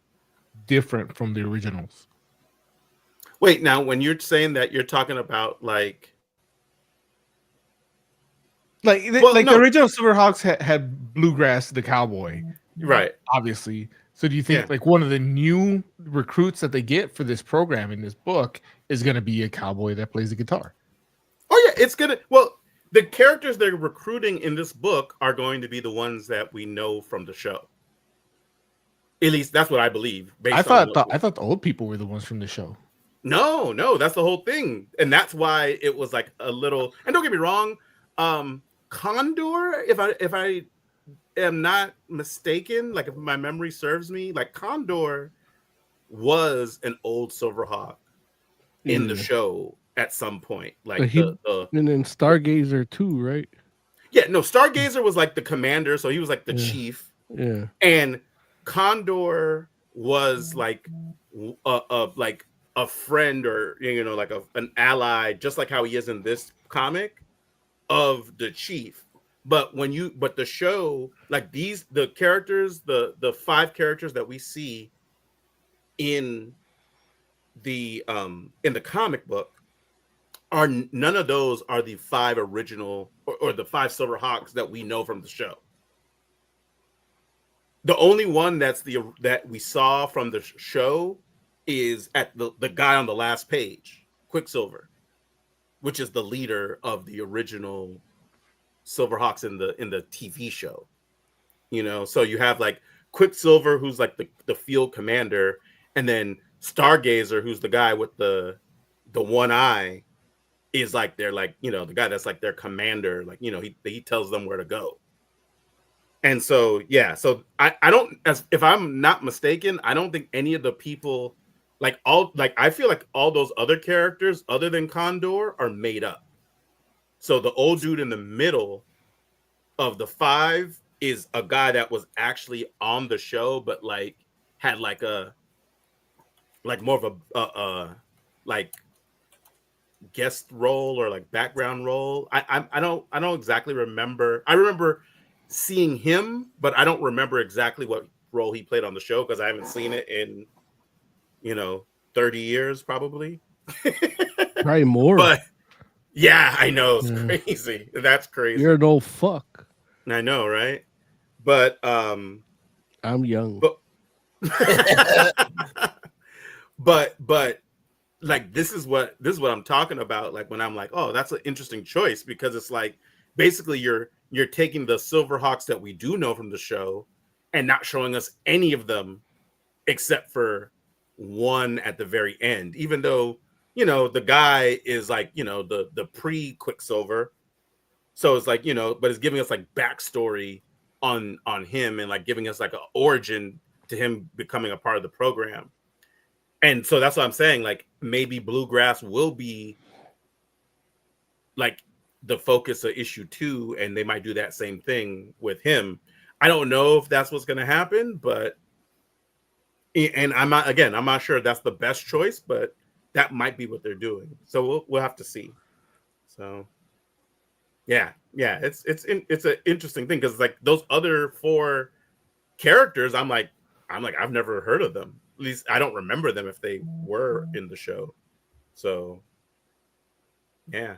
different from the originals? Wait, now when you're saying that, you're talking about like the original SilverHawks had Bluegrass the cowboy, right? Obviously. So do you think like one of the new recruits that they get for this program in this book is going to be a cowboy that plays the guitar? Oh yeah, it's gonna. Well, the characters they're recruiting in this book are going to be the ones that we know from the show. At least that's what I believe. I thought the old people were the ones from the show. No, that's the whole thing, and that's why it was like a little. And don't get me wrong, Condor. If I am not mistaken, like if my memory serves me, like Condor was an old SilverHawk in the show at some point. Like and then Stargazer too, right? Yeah, no, Stargazer was like the commander, so he was like the chief. Yeah. And Condor was like a friend, or like an ally, just like how he is in this comic, of the chief. But the show, like the characters, the 5 characters that we see in the comic book are none of those are the 5 original or the 5 SilverHawks that we know from the show. The only one that we saw from the show is at the guy on the last page, Quicksilver, which is the leader of the original SilverHawks in the TV show. So you have like Quicksilver, who's like the field commander, and then Stargazer, who's the guy with the one eye, is like they're like, the guy that's like their commander, like, he tells them where to go. And so I don't, if I'm not mistaken, I don't think any of the people I feel like all those other characters other than Condor are made up. So the old dude in the middle of the 5 is a guy that was actually on the show, but like had like a more of a like guest role or like background role. I don't exactly remember. I remember seeing him, but I don't remember exactly what role he played on the show because I haven't seen it in 30 years probably. Probably more. But yeah, I know, it's crazy. That's crazy. You're an old fuck. I know, right? But I'm young. But like this is what I'm talking about. Like when I'm like, oh, that's an interesting choice, because it's like basically you're taking the SilverHawks that we do know from the show and not showing us any of them except for one at the very end, even though the guy is like the pre-Quicksilver. So it's like, but it's giving us like backstory on him and like giving us like an origin to him becoming a part of the program. And so that's what I'm saying. Like maybe Bluegrass will be like the focus of issue 2, and they might do that same thing with him. I don't know if that's what's going to happen, and I'm not sure that's the best choice, but that might be what they're doing. So we'll have to see. So yeah, it's an interesting thing because like those other 4 characters, I'm like I've never heard of them. At least I don't remember them if they were in the show. So yeah.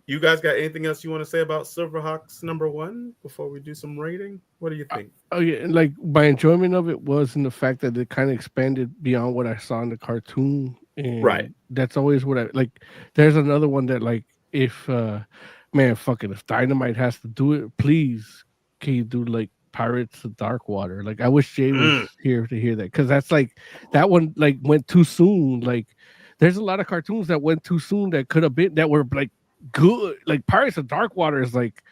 You guys got anything else you want to say about SilverHawks #1 before we do some rating? What do you think? Oh yeah, like my enjoyment of it was in the fact that it kind of expanded beyond what I saw in the cartoon, and right. That's always what I like. There's another one that like if if Dynamite has to do it, please can you do like Pirates of Darkwater? Like I wish Jay was here to hear that, because that's like that one like went too soon. Like there's a lot of cartoons that went too soon that could have been that were like good. Like Pirates of Darkwater is like,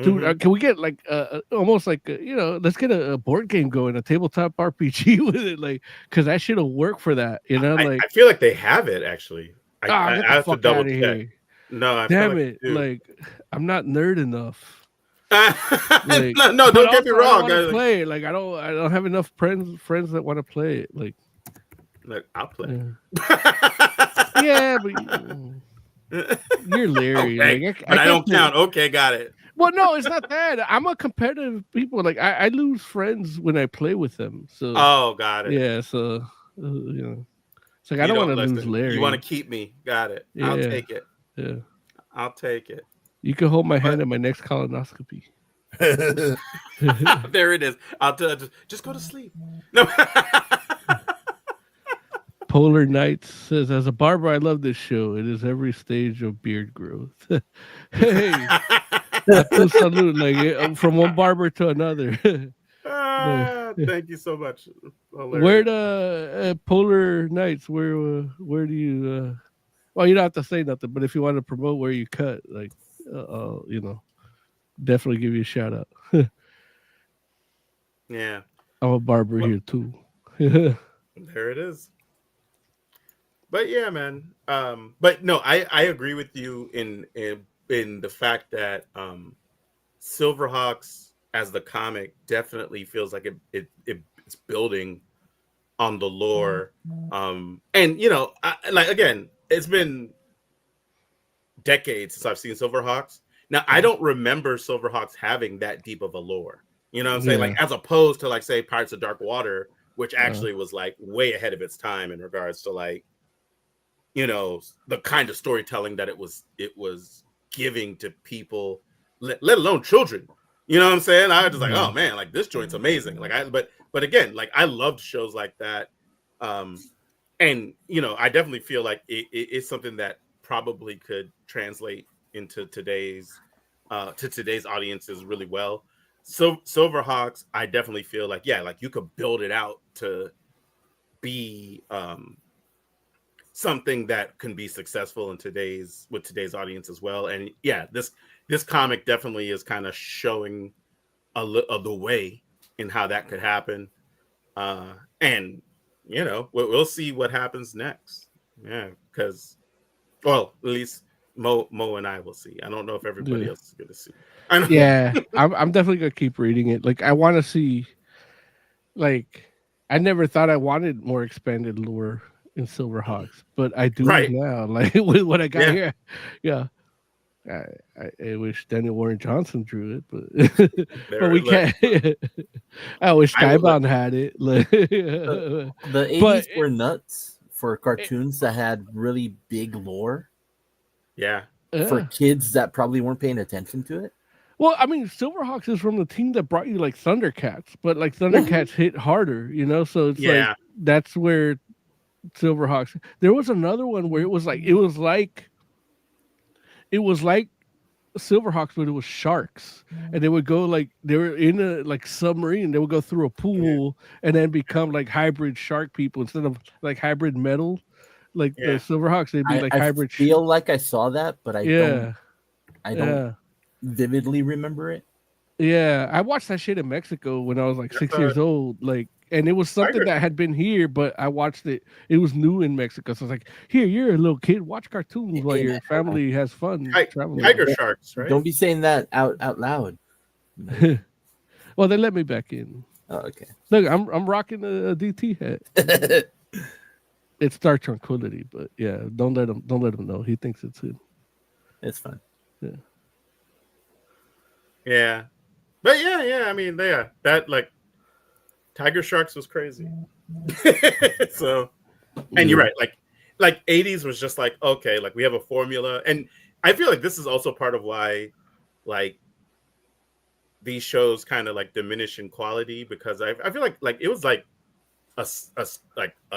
dude, can we get like almost like let's get a board game going, a tabletop RPG with it, like because that shit'll work for that. I feel like they have it actually. I have to double check. No, damn it! Like I'm not nerd enough. Like, no, don't get me also, wrong. I don't play it. Like I don't have enough friends that want to play it. Like I'll play. Yeah, but you're Larry. Okay, Like but I don't play. count. Okay, got it. Well, no, it's not that. I'm a competitive people. Like I lose friends when I play with them. So got it. Yeah, so you know, it's like I don't want to lose Larry. You want to keep me? Got it. Yeah. I'll take it. Yeah, I'll take it. You can hold my hand in my next colonoscopy. There it is. I'll just go to sleep. No. Polar Knights says, as a barber, I love this show. It is every stage of beard growth. Hey, salute, like from one barber to another. Thank you so much. Hilarious. Where the Polar Knights? Where do you? Well, you don't have to say nothing, but if you want to promote where you cut, like, you know, definitely give you a shout out. Yeah, I'm a barber here too. There it is. But yeah, man. But no, I agree with you in the fact that SilverHawks as the comic definitely feels like it's building on the lore. And you know, like again, it's been decades since I've seen SilverHawks. Now I don't remember SilverHawks having that deep of a lore. You know what I'm saying? Like as opposed to like say Pirates of Dark Water, which actually was like way ahead of its time in regards to like, you know, the kind of storytelling that it was giving to people, let alone children. You know what I'm saying? I was just like, oh man, like this joint's amazing. Like but again, like I loved shows like that. And you know, I definitely feel like it's something that probably could translate into today's audiences really well. So SilverHawks, I definitely feel like, yeah, like you could build it out to be something that can be successful in today's audience as well. And yeah, this comic definitely is kind of showing of the way in how that could happen. And you know, we'll see what happens next. Yeah, because well, at least Mo and I will see. I don't know if everybody else is going to see. Yeah, I'm definitely gonna keep reading it. Like I want to see. Like I never thought I wanted more expanded lore in SilverHawks, but I do now. Like with what I got here, yeah. I wish Daniel Warren Johnson drew it, but we can't. I wish Skybound had it. The 80s were nuts for cartoons that had really big lore. Yeah. For kids that probably weren't paying attention to it. Well, I mean, SilverHawks is from the team that brought you like Thundercats, but like Thundercats hit harder, you know. So it's like that's where SilverHawks. There was another one where it was like SilverHawks, but it was sharks, and they would go like they were in a like submarine. They would go through a pool and then become like hybrid shark people instead of like hybrid metal. Like the SilverHawks, they'd be like hybrid. I feel like I saw that, but I don't vividly remember it. Yeah, I watched that shit in Mexico when I was like 6 years old. Like, and it was something that had been here, but I watched it. It was new in Mexico, so I was like, "Here, you're a little kid. Watch cartoons while your family has fun." Tiger sharks, right? Don't be saying that out loud. Well, they let me back in. Oh, okay. Look, I'm rocking a DT hat. It's Star Tranquility, but yeah, don't let him know. He thinks it's him. It's fine. Yeah. Yeah. But yeah, I mean, that like Tiger Sharks was crazy. So, and you're right, like 80s was just like, okay, like we have a formula, and I feel like this is also part of why like these shows kind of like diminish in quality, because I feel like it was like a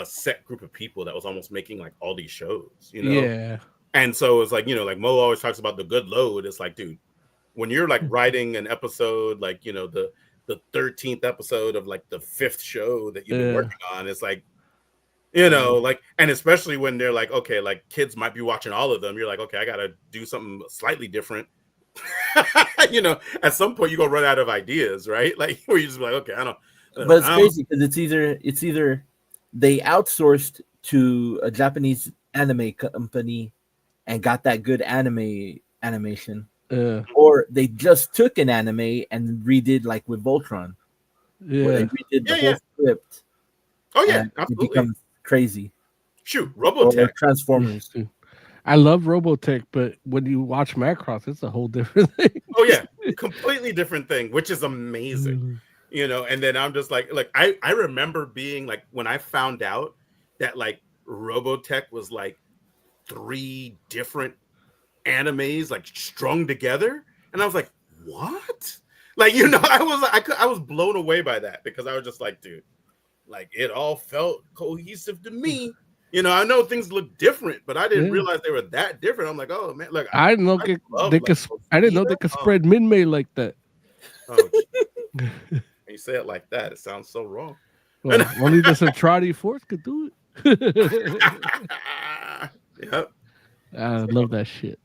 set group of people that was almost making like all these shows, you know? Yeah. And so it's like, you know, like Mo always talks about the good load. It's like, dude, when you're like writing an episode, like, you know, the 13th episode of like the 5th show that you've been working on, it's like, you know, like, and especially when they're like, okay, like kids might be watching all of them. You're like, okay, I got to do something slightly different. You know, at some point you go run out of ideas, right? Like where you just be like, okay, I don't. But it's crazy because it's either they outsourced to a Japanese anime company and got that good animation, or they just took an anime and redid like with Voltron. Where they redid the whole script. Oh yeah, and absolutely. It becomes crazy. Shoot, Robotech. Or Transformers. I love Robotech, but when you watch Macross, it's a whole different thing. Oh yeah, completely different thing, which is amazing. You know, and then I'm just like I remember being like when I found out that like Robotech was like 3 different animes like strung together, and I was like, what? Like, you know, I was blown away by that because I was just like, dude, like it all felt cohesive to me. You know, I know things look different, but I didn't realize they were that different. I'm like, oh man, look, I didn't know they could spread Min-May like that. Oh, when you say it like that, it sounds so wrong. Well, only the Centrati Force could do it. Yep. I love that shit.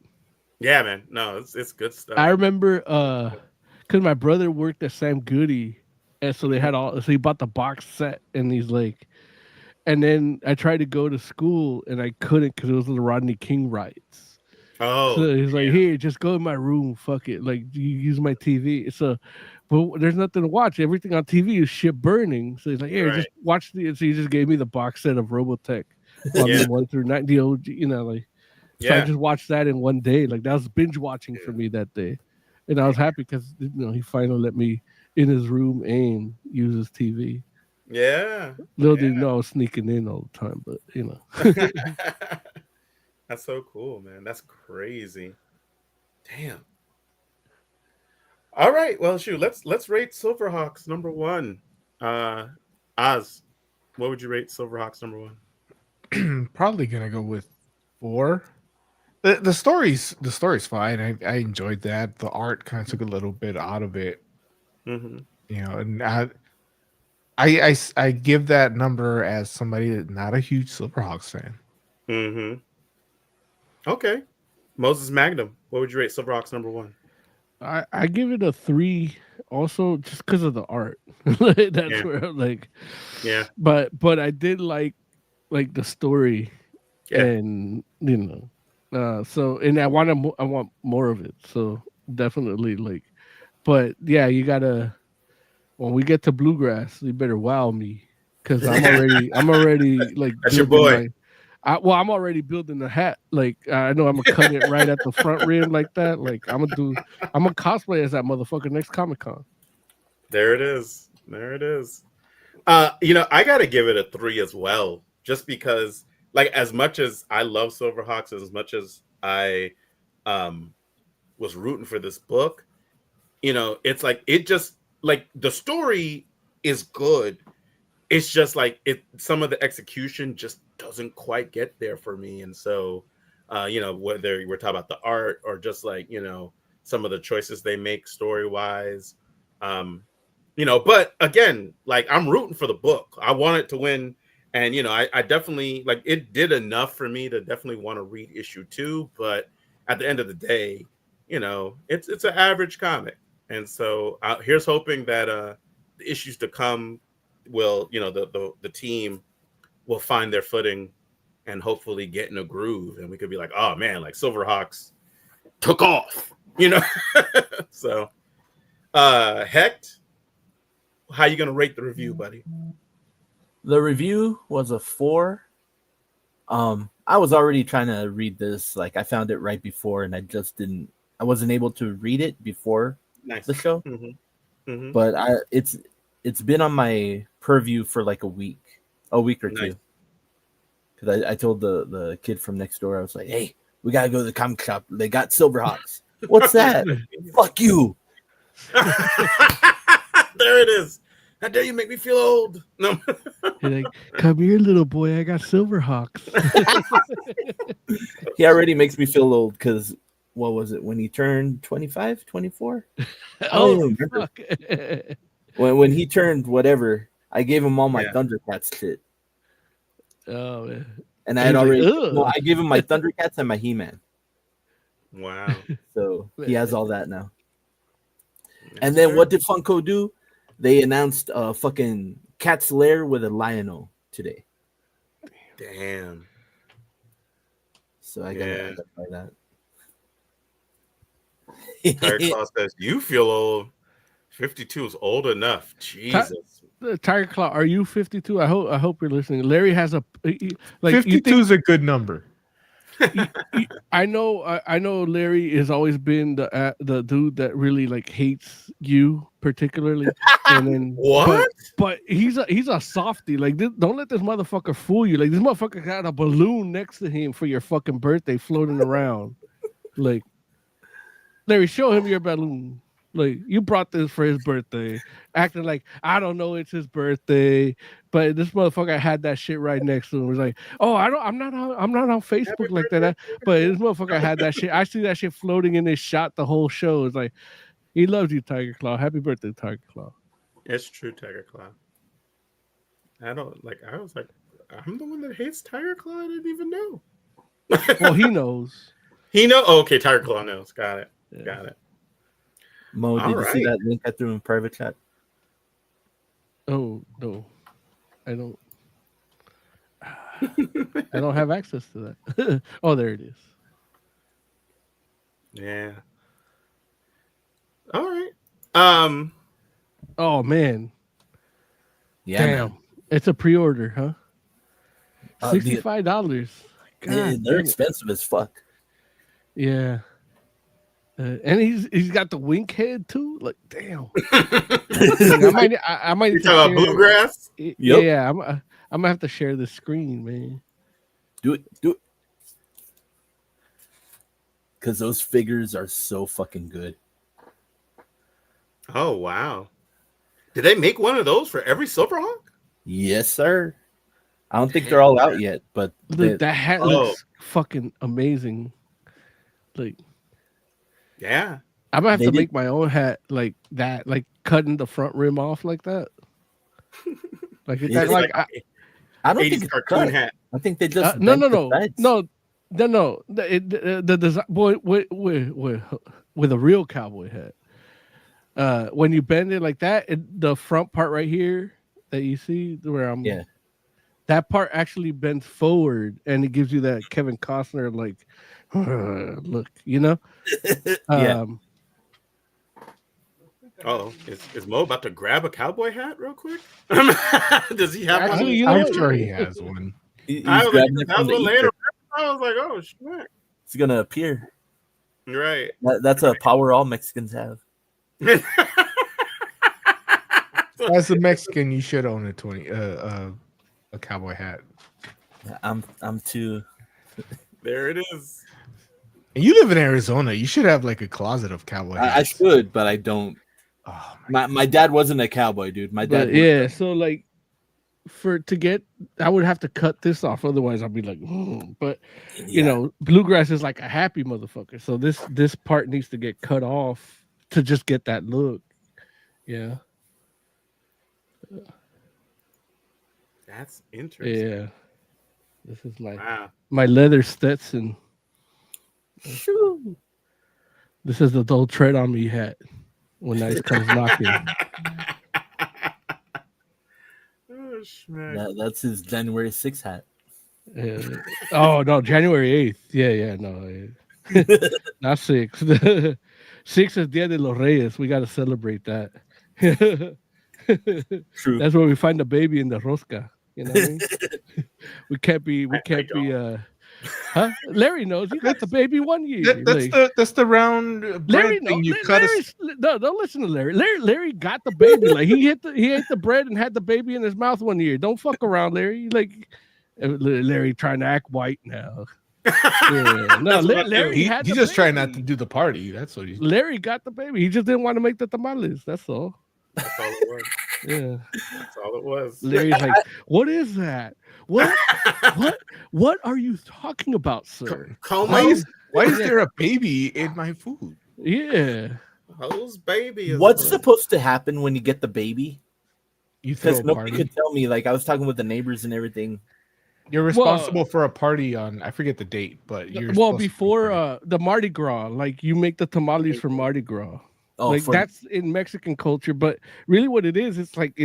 Yeah, man. No, it's good stuff. I remember because my brother worked at Sam Goody, and so they had so he bought the box set, and he's like, and then I tried to go to school and I couldn't because it was the Rodney King rights. Oh, so he's like, here, just go in my room, fuck it, like you use my TV. So, but there's nothing to watch. Everything on TV is shit burning. So he's like, here, just watch the. So he just gave me the box set of Robotech, volume 1 through 9, the OG, you know, like. So I just watched that in one day. Like that was binge watching for me that day, and I was happy because you know he finally let me in his room and use his TV. Yeah. Little did he know I was sneaking in all the time, but you know. That's so cool, man. That's crazy. Damn. All right. Well, shoot. Let's rate SilverHawks number 1. Oz, what would you rate SilverHawks number 1? Probably gonna go with 4. The story's fine. I enjoyed that. The art kind of took a little bit out of it. Mm-hmm. You know, and I give that number as somebody that's not a huge SilverHawks fan. Mm-hmm. Okay. Moses Magnum, what would you rate SilverHawks number 1? I give it a 3 also just because of the art. That's where I'm like, but I did like the story and you know. So and I want more of it. So definitely like, but yeah, you gotta when we get to Bluegrass, you better wow me because I'm already like that's your boy. I'm already building the hat. Like I know I'm gonna cut it right at the front rim like that. Like I'm gonna cosplay as that motherfucker next Comic-Con. There it is. There it is. You know, I gotta give it a 3 as well, just because. Like as much as I love SilverHawks, as much as I was rooting for this book, you know, it's like it just like the story is good. It's just like some of the execution just doesn't quite get there for me. And so you know, whether we're talking about the art or just like, you know, some of the choices they make story-wise. You know, but again, like I'm rooting for the book. I want it to win. And, you know, I definitely like it did enough for me to definitely want to read issue 2. But at the end of the day, you know, it's an average comic. And so here's hoping that the issues to come will, you know, the team will find their footing and hopefully get in a groove. And we could be like, oh, man, like SilverHawks took off, you know. So Hecht, how you going to rate the review, buddy? The review was a 4. I was already trying to read this. Like I found it right before, and I wasn't able to read it before the show. Mm-hmm. Mm-hmm. But it's been on my purview for like a week or 2. Because I told the kid from next door, I was like, hey, we gotta go to the comic shop. They got SilverHawks. What's that? Fuck you. There it is. How dare you make me feel old? No. You're like, come here, little boy. I got SilverHawks. He already makes me feel old because what was it when he turned 25, 24? Oh, fuck. when he turned whatever, I gave him all my Thundercats shit. Oh man. And I had already I gave him my Thundercats and my He-Man. Wow. So he has all that now. And then what did Funko do? They announced a fucking Cat's Lair with a Lion-O today. Damn. So I gotta buy that. Tiger Claw says, "You feel old. 52 is old enough." Jesus. Tiger Claw, are you 52? I hope you're listening. Larry has a like 52 is a good number. I know Larry has always been the dude that really like hates you particularly, and then what? But he's a softie. Like, don't let this motherfucker fool you. Like, this motherfucker got a balloon next to him for your fucking birthday floating around. Like, Larry, show him your balloon. Like, you brought this for his birthday, acting like I don't know it's his birthday, but this motherfucker had that shit right next to him. It was like, oh, I'm not on Facebook like that. But this motherfucker had that shit. I see that shit floating in his shot the whole show. It's like, he loves you, Tiger Claw. Happy birthday, Tiger Claw. It's true, Tiger Claw. I was like, I'm the one that hates Tiger Claw. I didn't even know. Well, he knows. He knows. Oh, okay, Tiger Claw knows. Got it. Yeah. Got it. Mo, did you see that link I threw in private chat? Oh no, I don't. I don't have access to that. Oh, there it is. Yeah. All right. Oh man. Yeah. Damn. Man. It's a pre-order, huh? $65. They're expensive as fuck. Yeah. And he's got the wink head too. Like, damn. I might. You talking about bluegrass? Yeah, I'm gonna have to share the screen, man. Do it. Because those figures are so fucking good. Oh wow! Did they make one of those for every SilverHawk? Yes, sir. I don't think they're all out yet, but that hat looks fucking amazing. Like. Yeah, I'm gonna have to make my own hat like that, like cutting the front rim off like that. Like it's like I don't think it's a cartoon hat. I think they just no. The design boy with a real cowboy hat. When you bend it like that, the front part right here that you see where I'm that part actually bends forward and it gives you that Kevin Costner like look, you know. Oh, is Mo about to grab a cowboy hat real quick? Does he have one? I'm sure he has one. I was like, oh shit. It's gonna appear. Right. That's a power all Mexicans have. As a Mexican, you should own a cowboy hat. I'm too. There it is. And you live in Arizona. You should have like a closet of cowboy hats. I should, but I don't. Oh, my dad wasn't a cowboy, dude. My dad. So like, I would have to cut this off. Otherwise, I'd be like, but you know, bluegrass is like a happy motherfucker. So this part needs to get cut off to just get that look. Yeah. That's interesting. Yeah. This is my leather Stetson. This is the "Don't Tread on Me" hat when Nice comes knocking. Oh, that's his January 6th hat. Oh no, January 8th. Yeah, no, not 6th. 6th is Dia de los Reyes. We got to celebrate that. True. That's where we find the baby in the rosca. You know what I mean? We can't be. Huh? Larry knows. You got the baby one year. That's the round bread thing you cut. No, don't listen to Larry. Larry got the baby. Like he ate the bread and had the baby in his mouth one year. Don't fuck around, Larry. Like Larry trying to act white now. Yeah. No, Larry he's just trying not to do the party. That's what he's. Larry got the baby. He just didn't want to make the tamales. That's all. That's all it was. Yeah, that's all it was. Larry's like, "What is that? What are you talking about, sir? Why is there a baby in my food?" Yeah, whose baby is what's supposed to happen when you get the baby? Because nobody could tell me. Like I was talking with the neighbors and everything. You're responsible for a party on, I forget the date, but you're before the Mardi Gras. Like you make the tamales for Mardi Gras. Oh, like that's in Mexican culture, but really what it is, it's like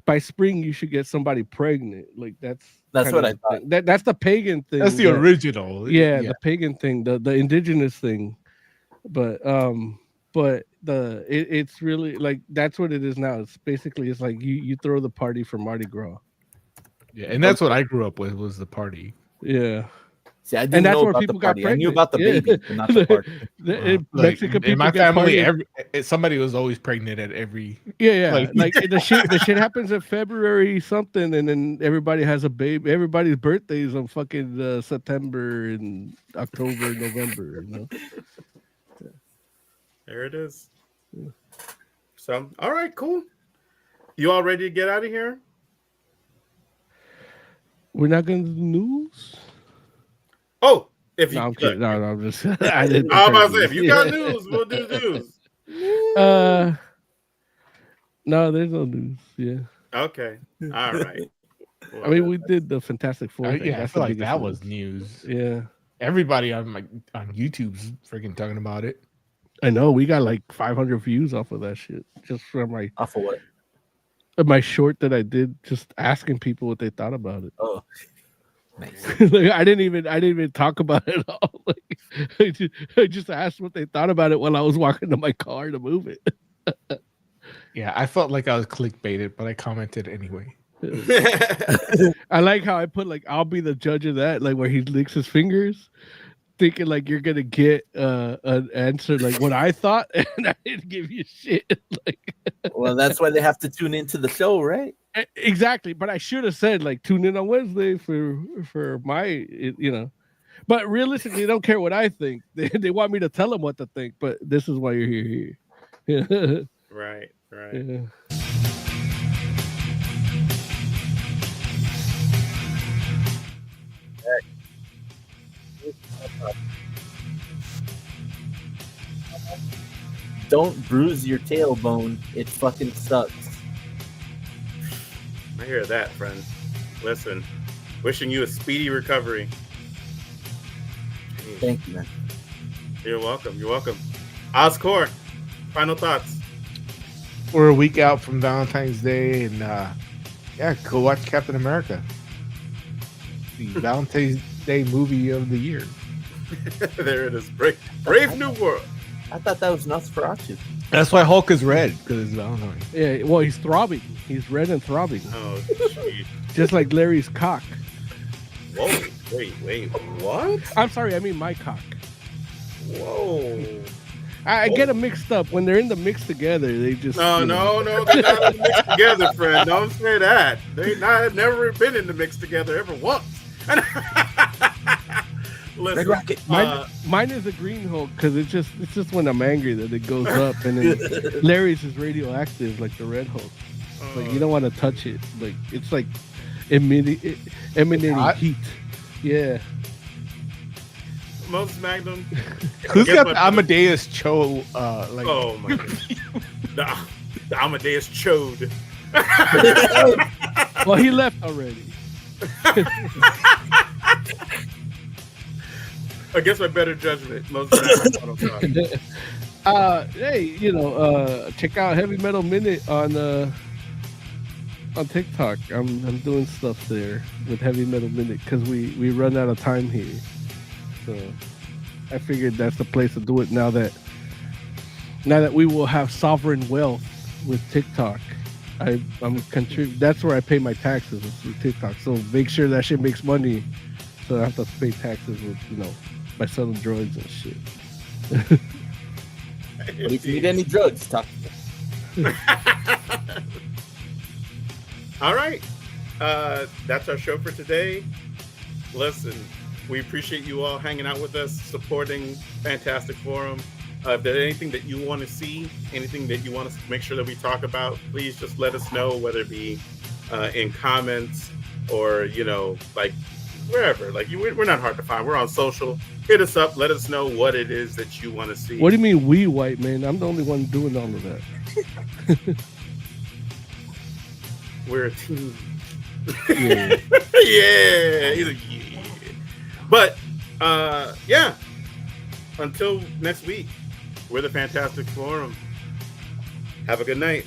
by spring you should get somebody pregnant. Like that's what I thought. That's the pagan thing. That's the original. Yeah, the pagan thing, the indigenous thing. But it's really like that's what it is now. It's basically it's like you throw the party for Mardi Gras. Yeah, and that's what I grew up with was the party. Yeah. See, I didn't know about the party. I knew about the baby, but not the party. Mexican people in my get family, somebody was always pregnant at every. Yeah. Like the shit happens in February something, and then everybody has a baby. Everybody's birthday is on fucking September and October, November. You know. There it is. So, all right, cool. You all ready to get out of here? We're not going to do news. Oh, if you, no, I'm kidding. No, I'm just. I'm about to say, if you got news, we'll do news. No, there's no news. Yeah. Okay. All right. Well, I mean, we did the Fantastic Four. Yeah, I feel like that was news. Yeah. Everybody on YouTube's freaking talking about it. I know we got like 500 views off of that shit just from off of what? My short that I did, just asking people what they thought about it. Oh. Nice. Like, I didn't even talk about it at all. Like, I just asked what they thought about it while I was walking to my car to move it. Yeah, I felt like I was clickbaited, but I commented anyway. I like how I put like I'll be the judge of that, like where he licks his fingers, thinking like you're gonna get an answer like what I thought, and I didn't give you shit. Like, well, that's why they have to tune into the show, right? Exactly, but I should have said like tune in on Wednesday for my, you know. But realistically, they don't care what I think. They want me to tell them what to think. But this is why you're here. Right. Yeah. Don't bruise your tailbone. It fucking sucks. I hear that, friend. Listen, wishing you a speedy recovery. Thank you, man. You're welcome. Oscor, final thoughts. We're a week out from Valentine's Day, and go watch Captain America. The Valentine's Day movie of the year. There it is. Brave New World. I thought that was Nosferatu. That's why Hulk is red, because it's Valentine. Yeah, well, he's throbbing. He's red and throbbing. Oh, jeez. Just like Larry's cock. Whoa, wait, what? I'm sorry, I mean my cock. Whoa. I get them mixed up. When they're in the mix together, they just... No, they're not mixed together, friend. Don't say that. They've never been in the mix together ever once. Listen, Red Rocket. Mine is a green Hulk because it's just when I'm angry that it goes up, and then Larry's is radioactive like the Red Hulk. Like you don't want to touch it. Like it's like emanating heat. Yeah. Most Magnum. Who's got the Amadeus Cho? Oh my God. The Amadeus Chode. Well, he left already. Against my better judgment, most Magnum. Hey, check out Heavy Metal Minute on TikTok. I'm doing stuff there with Heavy Metal Minute because we run out of time here. So I figured that's the place to do it now that we will have sovereign wealth with TikTok. I'm contributing. That's where I pay my taxes with TikTok. So make sure that shit makes money, so I have to pay taxes with by selling drugs and shit. But if you need any drugs, talk to me. All right. That's our show for today. Listen, we appreciate you all hanging out with us, supporting Fantastic Forum. If there's anything that you want to see, anything that you want to make sure that we talk about, please just let us know, whether it be in comments or, like wherever. Like we're not hard to find. We're on social. Hit us up. Let us know what it is that you want to see. What do you mean we white man? I'm the only one doing all of that. We're a team. Yeah. Yeah. But yeah. Until next week, we're the Fantastic Forum. Have a good night.